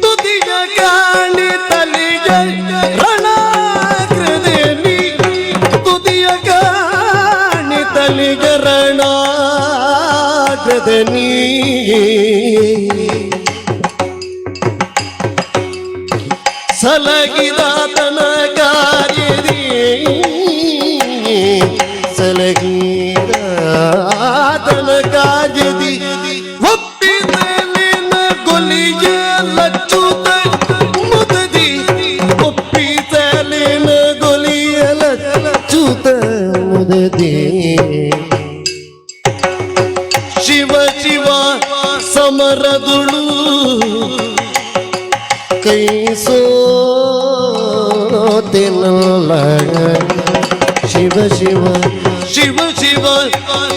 ತುದಿಯ ಕಾಣಿ ತಲಿಯ ರಣಾಗ್ರದೇವಿ ತುದಿಯ ಕಾಣಿ ತಲಿಯ ರಣಾಗ್ರದನಿ ಸಲಗಿದಾತನ ಕಾರ್ಯದಿ ಸಲಗಿದಾತನ ಕಾರ್ಯದಿ ಒಪ್ಪಿದಲಿನ ಗೊಲಿಯ ಲಚ್ಚುತ ಮುದದಿ ಒಪ್ಪಿದಲಿನ ಗೊಲಿಯ ಲಚ್ಚುತ ಮುದದಿ ಶಿವ ಶಿವ ಸಮರದುಳು ಕೈ ಸೋತೆನಲ್ಲ ಶಿವ ಶಿವ ಶಿವ ಶಿವ ಶಿವ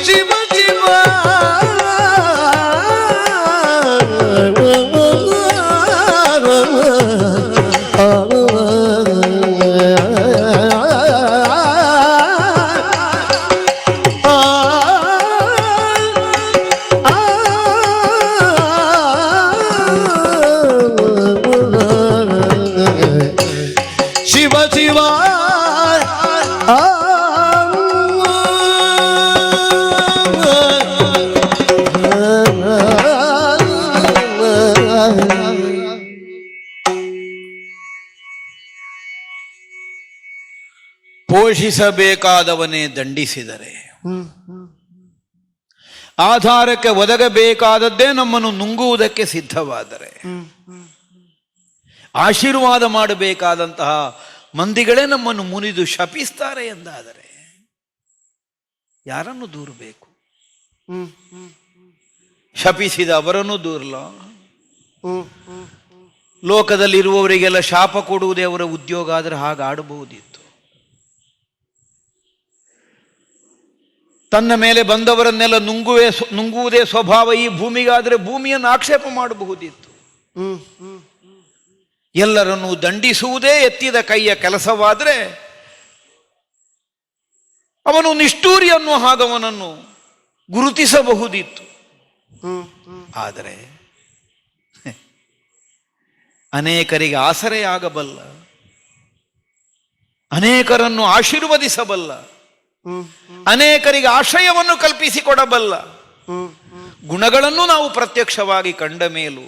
ಶಿವ ಶಿವ ಶಿವ ಪೋಷಿಸಬೇಕಾದವನೇ ದಂಡಿಸಿದರೆ, ಆಧಾರಕ್ಕೆ ಒದಗಬೇಕಾದದ್ದೇ ನಮ್ಮನ್ನು ನುಂಗುವುದಕ್ಕೆ ಸಿದ್ಧವಾದರೆ, ಆಶೀರ್ವಾದ ಮಾಡಬೇಕಾದಂತಹ ಮಂದಿಗಳೇ ನಮ್ಮನ್ನು ಮುನಿದು ಶಪಿಸ್ತಾರೆ ಎಂದಾದರೆ ಯಾರನ್ನು ದೂರಬೇಕು? ಶಪಿಸಿದ ಅವರನ್ನು ದೂರಲ. ಲೋಕದಲ್ಲಿರುವವರಿಗೆಲ್ಲ ಶಾಪ ಕೊಡುವುದೇ ಅವರ ಉದ್ಯೋಗ ಆದರೆ ಹಾಗೆ ಆಡಬಹುದಿತ್ತು. ತನ್ನ ಮೇಲೆ ಬಂದವರನ್ನೆಲ್ಲ ನುಂಗುವುದೇ ಸ್ವಭಾವ ಈ ಭೂಮಿಗಾದರೆ ಭೂಮಿಯನ್ನು ಆಕ್ಷೇಪ ಮಾಡಬಹುದಿತ್ತು. ಎಲ್ಲರನ್ನೂ ದಂಡಿಸುವುದೇ ಎತ್ತಿದ ಕೈಯ ಕೆಲಸವಾದರೆ ಅವನು ನಿಷ್ಠೂರಿ ಅನ್ನುವ ಹಾಗವನನ್ನು ಗುರುತಿಸಬಹುದಿತ್ತು. ಆದರೆ ಅನೇಕರಿಗೆ ಆಸರೆಯಾಗಬಲ್ಲ, ಅನೇಕರನ್ನು ಆಶೀರ್ವದಿಸಬಲ್ಲ, ಅನೇಕರಿಗೆ ಆಶ್ರಯವನ್ನು ಕಲ್ಪಿಸಿಕೊಡಬಲ್ಲ ಗುಣಗಳನ್ನು ನಾವು ಪ್ರತ್ಯಕ್ಷವಾಗಿ ಕಂಡ ಮೇಲೂ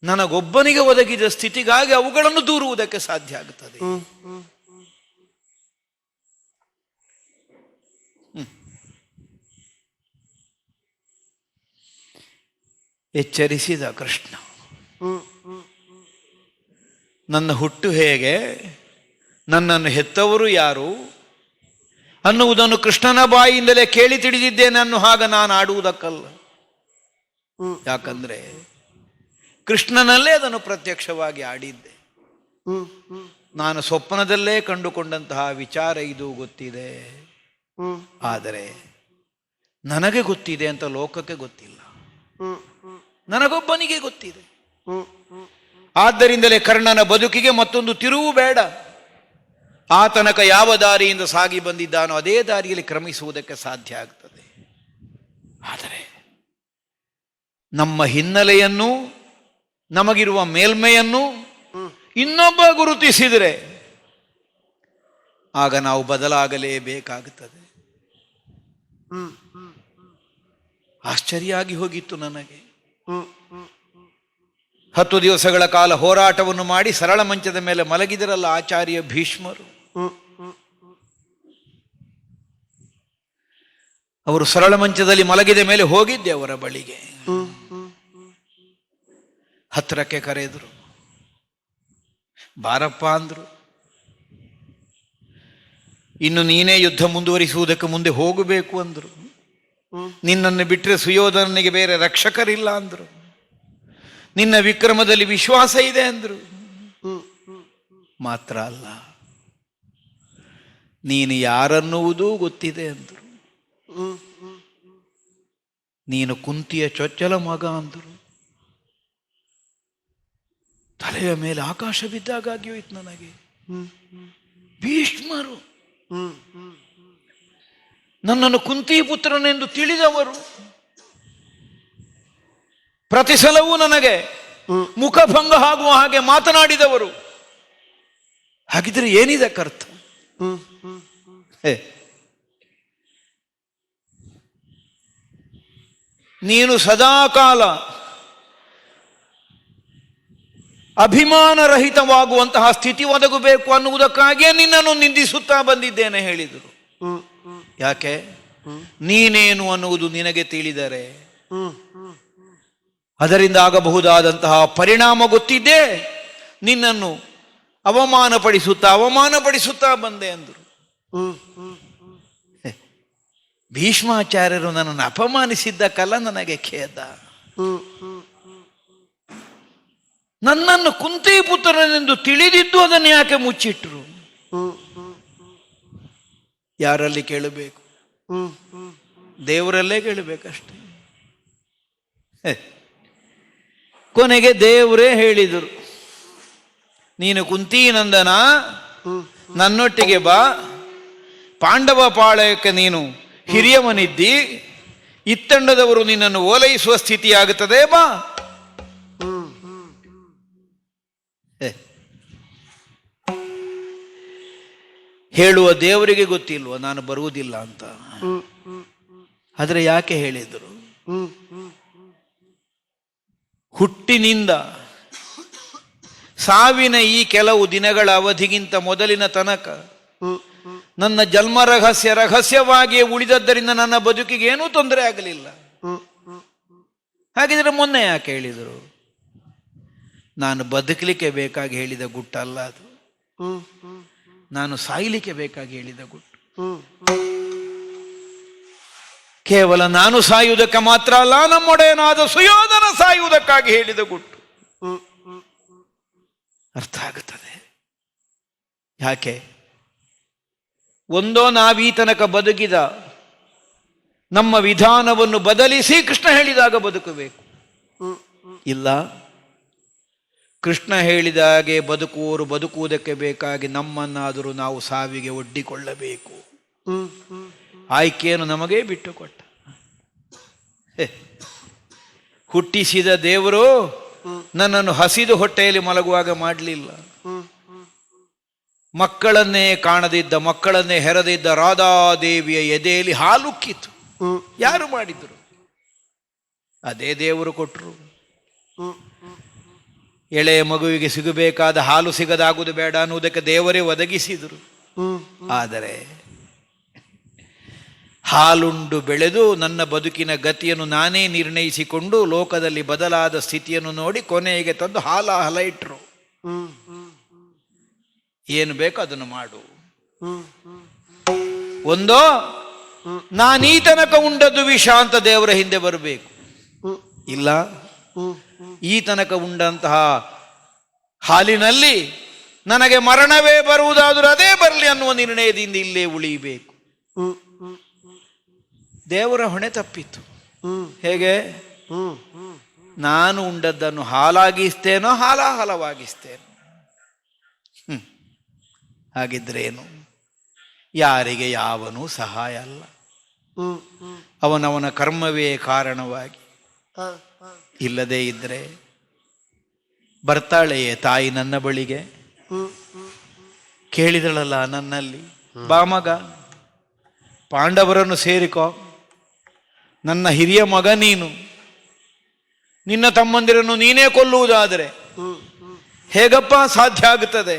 ನನಗೊಬ್ಬನಿಗೆ ಒದಗಿದ ಸ್ಥಿತಿಗಾಗಿ ಅವುಗಳನ್ನು ದೂರುವುದಕ್ಕೆ ಸಾಧ್ಯ ಆಗುತ್ತದೆ. ಎಚ್ಚರಿಸಿದ ಕೃಷ್ಣ, ನನ್ನ ಹುಟ್ಟು ಹೇಗೆ, ನನ್ನನ್ನು ಹೆತ್ತವರು ಯಾರು ಅನ್ನುವುದನ್ನು ಕೃಷ್ಣನ ಬಾಯಿಯಿಂದಲೇ ಕೇಳಿ ತಿಳಿದಿದ್ದೇನೆ ಅನ್ನೋ ಹಾಗ ನಾನು ಆಡುವುದಕ್ಕಲ್ಲ. ಯಾಕಂದ್ರೆ ಕೃಷ್ಣನಲ್ಲೇ ಅದನ್ನು ಪ್ರತ್ಯಕ್ಷವಾಗಿ ಆಡಿದ್ದೆ. ನಾನು ಸ್ವಪ್ನದಲ್ಲೇ ಕಂಡುಕೊಂಡಂತಹ ವಿಚಾರ ಇದು ಗೊತ್ತಿದೆ, ಆದರೆ ನನಗೆ ಗೊತ್ತಿದೆ ಅಂತ ಲೋಕಕ್ಕೆ ಗೊತ್ತಿಲ್ಲ, ನನಗೊಬ್ಬನಿಗೆ ಗೊತ್ತಿದೆ. ಆದ್ದರಿಂದಲೇ ಕರ್ಣನ ಬದುಕಿಗೆ ಮತ್ತೊಂದು ತಿರುವು ಬೇಡ. ಆ ತನಕ ಯಾವ ದಾರಿಯಿಂದ ಸಾಗಿ ಬಂದಿದ್ದಾನೋ ಅದೇ ದಾರಿಯಲ್ಲಿ ಕ್ರಮಿಸುವುದಕ್ಕೆ ಸಾಧ್ಯ ಆಗ್ತದೆ. ಆದರೆ ನಮ್ಮ ಹಿನ್ನೆಲೆಯನ್ನು, ನಮಗಿರುವ ಮೇಲ್ಮೆಯನ್ನು ಇನ್ನೊಬ್ಬ ಗುರುತಿಸಿದರೆ ಆಗ ನಾವು ಬದಲಾಗಲೇಬೇಕಾಗುತ್ತದೆ. ಆಶ್ಚರ್ಯ ಆಗಿ ಹೋಗಿತ್ತು ನನಗೆ. 10 ದಿವಸಗಳ ಕಾಲ ಹೋರಾಟವನ್ನು ಮಾಡಿ ಸರಳ ಮಂಚದ ಮೇಲೆ ಮಲಗಿದರಲ್ಲ ಆಚಾರ್ಯ ಭೀಷ್ಮರು. ಅವರು ಸರಳ ಮಂಚದಲ್ಲಿ ಮಲಗಿದ ಮೇಲೆ ಹೋಗಿದ್ದೆ ಅವರ ಬಳಿಗೆ. ಹತ್ತಿರಕ್ಕೆ ಕರೆದರು, ಬಾರಪ್ಪ ಅಂದ್ರು. ಇನ್ನು ನೀನೇ ಯುದ್ಧ ಮುಂದುವರಿಸುವುದಕ್ಕೆ ಮುಂದೆ ಹೋಗಬೇಕು ಅಂದ್ರು. ನಿನ್ನನ್ನು ಬಿಟ್ಟರೆ ಸುಯೋಧನನಿಗೆ ಬೇರೆ ರಕ್ಷಕರಿಲ್ಲ ಅಂದ್ರು. ನಿನ್ನ ವಿಕ್ರಮದಲ್ಲಿ ವಿಶ್ವಾಸ ಇದೆ ಅಂದ್ರು. ಮಾತ್ರ ಅಲ್ಲ, ನೀನು ಯಾರನ್ನುವುದೂ ಗೊತ್ತಿದೆ ಅಂದ್ರು. ನೀನು ಕುಂತಿಯ ಚೊಚ್ಚಲ ಮಗ ಅಂದರು. ತಲೆಯ ಮೇಲೆ ಆಕಾಶ ಬಿದ್ದಾಗಿಯೋಯ್ತು ನನಗೆ. ಭೀಷ್ಮರು ನನ್ನನ್ನು ಕುಂತಿ ಪುತ್ರನೆಂದು ತಿಳಿದವರು, ಪ್ರತಿ ಸಲವೂ ನನಗೆ ಮುಖಭಂಗ ಆಗುವ ಹಾಗೆ ಮಾತನಾಡಿದವರು. ಹಾಗಿದ್ರೆ ಏನಿದಕ್ಕರ್ಥ? ನೀನು ಸದಾಕಾಲ ಅಭಿಮಾನರಹಿತವಾಗುವಂತಹ ಸ್ಥಿತಿ ಒದಗಬೇಕು ಅನ್ನುವುದಕ್ಕಾಗಿಯೇ ನಿನ್ನನ್ನು ನಿಂದಿಸುತ್ತಾ ಬಂದಿದ್ದೇನೆ ಹೇಳಿದರು. ಯಾಕೆ? ನೀನೇನು ಅನ್ನುವುದು ನಿನಗೆ ತಿಳಿದರೆ ಅದರಿಂದ ಆಗಬಹುದಾದಂತಹ ಪರಿಣಾಮ ಗೊತ್ತಿದ್ದೇ ನಿನ್ನನ್ನು ಅವಮಾನಪಡಿಸುತ್ತಾ ಬಂದೆ ಅಂದರು. ಭೀಷ್ಮಾಚಾರ್ಯರು ನನ್ನನ್ನು ಅಪಮಾನಿಸಿದ್ದಕ್ಕಲ್ಲ ನನಗೆ ಖೇದ. ನನ್ನನ್ನು ಕುಂತಿ ಪುತ್ರನೆಂದು ತಿಳಿದಿದ್ದು ಅದನ್ನು ಯಾಕೆ ಮುಚ್ಚಿಟ್ರು? ಯಾರಲ್ಲಿ ಕೇಳಬೇಕು? ದೇವರಲ್ಲೇ ಕೇಳಬೇಕಷ್ಟೆ. ಕೊನೆಗೆ ದೇವರೇ ಹೇಳಿದರು, ನೀನು ಕುಂತಿನಂದನ ನನ್ನೊಟ್ಟಿಗೆ ಬಾ, ಪಾಂಡವ ಪಾಳಯಕ್ಕೆ ನೀನು ಹಿರಿಯವನಿದ್ದಿ, ಇತ್ತಂಡದವರು ನಿನ್ನನ್ನು ಓಲೈಸುವ ಸ್ಥಿತಿಯಾಗುತ್ತದೆ, ಬಾ. ಹೇಳುವ ದೇವರಿಗೆ ಗೊತ್ತಿಲ್ವ ನಾನು ಬರುವುದಿಲ್ಲ ಅಂತ? ಆದರೆ ಯಾಕೆ ಹೇಳಿದರು? ಹುಟ್ಟಿನಿಂದ ಸಾವಿನ ಈ ಕೆಲವು ದಿನಗಳ ಅವಧಿಗಿಂತ ಮೊದಲಿನ ತನಕ ನನ್ನ ಜನ್ಮ ರಹಸ್ಯವಾಗಿಯೇ ಉಳಿದದ್ದರಿಂದ ನನ್ನ ಬದುಕಿಗೆ ಏನೂ ತೊಂದರೆ ಆಗಲಿಲ್ಲ. ಹಾಗಿದ್ರೆ ಮೊನ್ನೆ ಯಾಕೆ ಹೇಳಿದರು? ನಾನು ಬದುಕಲಿಕ್ಕೆ ಬೇಕಾಗಿ ಹೇಳಿದ ಗುಟ್ಟಲ್ಲ ಅದು, ನಾನು ಸಾಯಲಿಕ್ಕೆ ಬೇಕಾಗಿ ಹೇಳಿದ ಗುಟ್ಟು. ಕೇವಲ ನಾನು ಸಾಯುವುದಕ್ಕೆ ಮಾತ್ರ ಅಲ್ಲ, ನಮ್ಮೊಡೆಯನಾದ ಸುಯೋಧನ ಸಾಯುವುದಕ್ಕಾಗಿ ಹೇಳಿದ ಗುಟ್ಟು. ಅರ್ಥ ಆಗುತ್ತದೆ ಯಾಕೆ? ಒಂದೋ ನಾವೀ ತನಕ ಬದುಕಿದ ನಮ್ಮ ವಿಧಾನವನ್ನು ಬದಲಿಸಿ ಕೃಷ್ಣ ಹೇಳಿದಾಗ ಬದುಕಬೇಕು. ಇಲ್ಲ, ಕೃಷ್ಣ ಹೇಳಿದ ಹಾಗೆ ಬದುಕುವವರು ಬದುಕುವುದಕ್ಕೆ ಬೇಕಾಗಿ ನಮ್ಮನ್ನಾದರೂ ನಾವು ಸಾವಿಗೆ ಒಡ್ಡಿಕೊಳ್ಳಬೇಕು. ಆಯ್ಕೆಯನ್ನು ನಮಗೇ ಬಿಟ್ಟುಕೊಟ್ಟ. ಹುಟ್ಟಿಸಿದ ದೇವರು ನನ್ನನ್ನು ಹಸಿದು ಹೊಟ್ಟೆಯಲ್ಲಿ ಮಲಗುವಾಗ ಮಾಡಲಿಲ್ಲ. ಮಕ್ಕಳನ್ನೇ ಕಾಣದಿದ್ದ, ಮಕ್ಕಳನ್ನೇ ಹೆರದಿದ್ದ ರಾಧಾದೇವಿಯ ಎದೆಯಲ್ಲಿ ಹಾಲುಕ್ಕಿತು. ಯಾರು ಮಾಡಿದ್ರು? ಅದೇ ದೇವರು ಕೊಟ್ಟರು. ಎಳೆಯ ಮಗುವಿಗೆ ಸಿಗಬೇಕಾದ ಹಾಲು ಸಿಗದಾಗುವುದು ಬೇಡ ಅನ್ನುವುದಕ್ಕೆ ದೇವರೇ ಒದಗಿಸಿದರು. ಆದರೆ ಹಾಲುಂಡು ಬೆಳೆದು ನನ್ನ ಬದುಕಿನ ಗತಿಯನ್ನು ನಾನೇ ನಿರ್ಣಯಿಸಿಕೊಂಡು ಲೋಕದಲ್ಲಿ ಬದಲಾದ ಸ್ಥಿತಿಯನ್ನು ನೋಡಿ ಕೊನೆಗೆ ತಂದು ಹಲ ಇಟ್ಟರು. ಏನು ಬೇಕೋ ಅದನ್ನು ಮಾಡು. ಒಂದೋ ನಾನೀ ತನಕ ಉಂಡದ್ದು ವಿಷ ಅಂತ ದೇವರ ಹಿಂದೆ ಬರಬೇಕು, ಇಲ್ಲ ಈ ತನಕ ಉಂಡಂತಹ ಹಾಲಿನಲ್ಲಿ ನನಗೆ ಮರಣವೇ ಬರುವುದಾದರೂ ಅದೇ ಬರಲಿ ಅನ್ನುವ ನಿರ್ಣಯದಿಂದ ಇಲ್ಲೇ ಉಳಿಯಬೇಕು. ದೇವರ ಹೊಣೆ ತಪ್ಪಿತ್ತು. ಹೇಗೆ? ನಾನು ಉಂಡದ್ದನ್ನು ಹಾಲಾಗಿಸ್ತೇನೋ ಹಾಲವಾಗಿಸ್ತೇನೋ. ಹಾಗಿದ್ರೇನು? ಯಾರಿಗೆ ಯಾವನೂ ಸಹಾಯ ಅಲ್ಲ, ಅವನವನ ಕರ್ಮವೇ ಕಾರಣವಾಗಿ. ಇಲ್ಲದೇ ಇದ್ರೆ ಬರ್ತಾಳೆಯೇ ತಾಯಿ ನನ್ನ ಬಳಿಗೆ? ಕೇಳಿದಳಲ್ಲ ನನ್ನಲ್ಲಿ, ಬಾ ಮಗ, ಪಾಂಡವರನ್ನು ಸೇರಿಕೋ, ನನ್ನ ಹಿರಿಯ ಮಗ ನೀನು, ನಿನ್ನ ತಮ್ಮಂದಿರನ್ನು ನೀನೇ ಕೊಲ್ಲುವುದಾದರೆ ಹೇಗಪ್ಪ ಸಾಧ್ಯ ಆಗುತ್ತದೆ?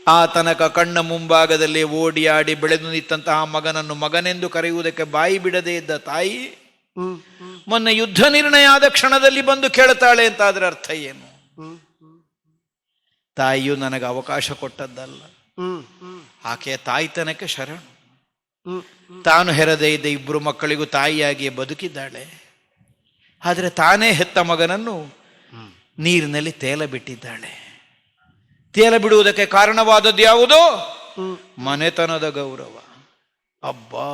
ಆ ತನಕ ಕಣ್ಣ ಮುಂಭಾಗದಲ್ಲಿ ಓಡಿ ಆಡಿ ಬೆಳೆದು ನಿಂತಹ ಮಗನನ್ನು ಮಗನೆಂದು ಕರೆಯುವುದಕ್ಕೆ ಬಾಯಿ ಬಿಡದೇ ಇದ್ದ ತಾಯಿ ಮೊನ್ನೆ ಯುದ್ಧ ನಿರ್ಣಯ ಆದ ಕ್ಷಣದಲ್ಲಿ ಬಂದು ಕೇಳ್ತಾಳೆ ಅಂತ ಅದರ ಅರ್ಥ ಏನು? ತಾಯಿಯು ನನಗೆ ಅವಕಾಶ ಕೊಟ್ಟದ್ದಲ್ಲ, ಆಕೆಯ ತಾಯ್ತನಕ್ಕೆ ಶರಣು. ತಾನು ಹೆರದೇ ಇದ್ದ ಇಬ್ಬರು ಮಕ್ಕಳಿಗೂ ತಾಯಿಯಾಗಿಯೇ ಬದುಕಿದ್ದಾಳೆ. ಆದರೆ ತಾನೇ ಹೆತ್ತ ಮಗನನ್ನು ನೀರಿನಲ್ಲಿ ತೇಲ ಬಿಟ್ಟಿದ್ದಾಳೆ. ತೇಲ ಬಿಡುವುದಕ್ಕೆ ಕಾರಣವಾದದ್ದು ಯಾವುದೋ? ಮನೆತನದ ಗೌರವ. ಅಬ್ಬಾ,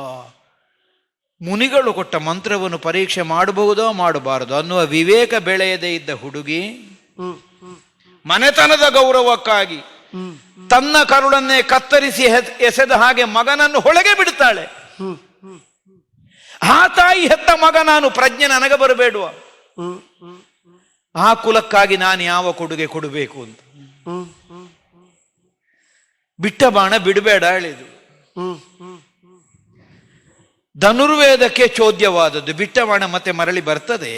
ಮುನಿಗಳು ಕೊಟ್ಟ ಮಂತ್ರವನ್ನು ಪರೀಕ್ಷೆ ಮಾಡಬಹುದೋ ಮಾಡಬಾರದು ಅನ್ನುವ ವಿವೇಕ ಬೆಳೆಯದೇ ಇದ್ದ ಹುಡುಗಿ ಮನೆತನದ ಗೌರವಕ್ಕಾಗಿ ತನ್ನ ಕರುಳನ್ನೇ ಕತ್ತರಿಸಿ ಎಸೆದ ಹಾಗೆ ಮಗನನ್ನು ಹೊಳಗೆ ಬಿಡ್ತಾಳೆ. ಆ ತಾಯಿ ಹೆತ್ತ ಮಗ ನಾನು, ಪ್ರಜ್ಞೆ ನನಗೆ ಬರಬೇಡುವ? ಆ ಕುಲಕ್ಕಾಗಿ ನಾನು ಯಾವ ಕೊಡುಗೆ ಕೊಡಬೇಕು ಅಂತ. ಬಿಟ್ಟ ಬಾಣ ಬಿಡಬೇಡ ಹೇಳಿದು. ಧನುರ್ವೇದಕ್ಕೆ ಚೋದ್ಯವಾದದ್ದು. ಬಿಟ್ಟ ಬಾಣ ಮತ್ತೆ ಮರಳಿ ಬರ್ತದೆ.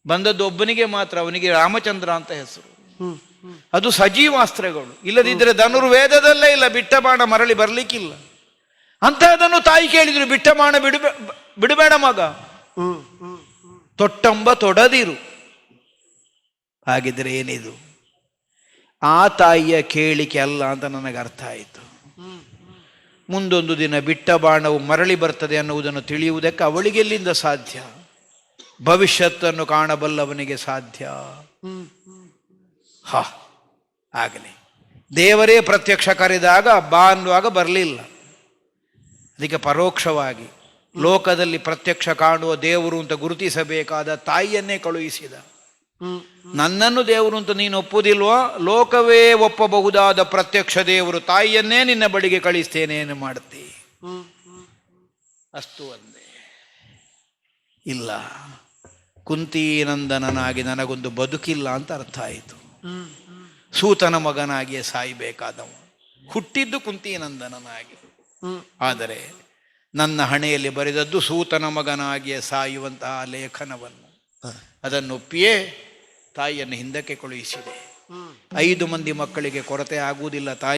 ಬಂದದ್ದು ಒಬ್ಬನಿಗೆ ಮಾತ್ರ, ಅವನಿಗೆ ರಾಮಚಂದ್ರ ಅಂತ ಹೆಸರು. ಅದು ಸಜೀವಾಸ್ತ್ರಗಳು. ಇಲ್ಲದಿದ್ದರೆ ಧನುರ್ವೇದದಲ್ಲೇ ಇಲ್ಲ, ಬಿಟ್ಟ ಬಾಣ ಮರಳಿ ಬರ್ಲಿಕ್ಕಿಲ್ಲ. ಅಂತಹದನ್ನು ತಾಯಿ ಕೇಳಿದ್ರು, ಬಿಟ್ಟ ಬಾಣ ಬಿಡಬೇಡ ಮಗ, ತೊಟ್ಟಂಬ ತೊಡದಿರು. ಹಾಗಿದ್ರೆ ಏನಿದು? ಆ ತಾಯಿಯ ಕೇಳಿಕೆ ಅಲ್ಲ ಅಂತ ನನಗೆ ಅರ್ಥ ಆಯಿತು. ಮುಂದೊಂದು ದಿನ ಬಿಟ್ಟ ಬಾಣವು ಮರಳಿ ಬರ್ತದೆ ಅನ್ನುವುದನ್ನು ತಿಳಿಯುವುದಕ್ಕೆ ಅವಳಿಗೆಲ್ಲಿಂದ ಸಾಧ್ಯ? ಭವಿಷ್ಯತ್ತನ್ನು ಕಾಣಬಲ್ಲವನಿಗೆ ಸಾಧ್ಯ. ಆಗಲಿ, ದೇವರೇ ಪ್ರತ್ಯಕ್ಷ ಕರೆದಾಗ ಬಾ ಅನ್ನುವಾಗ ಬರಲಿಲ್ಲ. ಅದಕ್ಕೆ ಪರೋಕ್ಷವಾಗಿ ಲೋಕದಲ್ಲಿ ಪ್ರತ್ಯಕ್ಷ ಕಾಣುವ ದೇವರು ಅಂತ ಗುರುತಿಸಬೇಕಾದ ತಾಯಿಯನ್ನೇ ಕಳುಹಿಸಿದ. ನನ್ನನ್ನು ದೇವರು ಅಂತ ನೀನು ಒಪ್ಪುವುದಿಲ್ವಾ? ಲೋಕವೇ ಒಪ್ಪಬಹುದಾದ ಪ್ರತ್ಯಕ್ಷ ದೇವರು ತಾಯಿಯನ್ನೇ ನಿನ್ನ ಬಳಿಗೆ ಕಳಿಸ್ತೇನೆ, ಏನು ಮಾಡ್ತಿ? ಅಷ್ಟು ಅಂದೆ. ಇಲ್ಲ, ಕುಂತಿನಂದನನಾಗಿ ನನಗೊಂದು ಬದುಕಿಲ್ಲ ಅಂತ ಅರ್ಥ ಆಯಿತು. ಸೂತನ ಮಗನಾಗಿಯೇ ಸಾಯಬೇಕಾದವ, ಹುಟ್ಟಿದ್ದು ಕುಂತಿನಂದನನಾಗಿ. ಆದರೆ ನನ್ನ ಹಣೆಯಲ್ಲಿ ಬರೆದದ್ದು ಸೂತನ ಮಗನಾಗಿಯೇ ಸಾಯುವಂತಹ ಲೇಖನವನ್ನು. ಅದನ್ನೊಪ್ಪಿಯೇ ತಾಯಿಯನ್ನು ಹಿಂದಕ್ಕೆ ಕಳುಹಿಸಿದೆ. 5 ಮಂದಿ ಮಕ್ಕಳಿಗೆ ಕೊರತೆ ಆಗುವುದಿಲ್ಲ ತಾಯಿ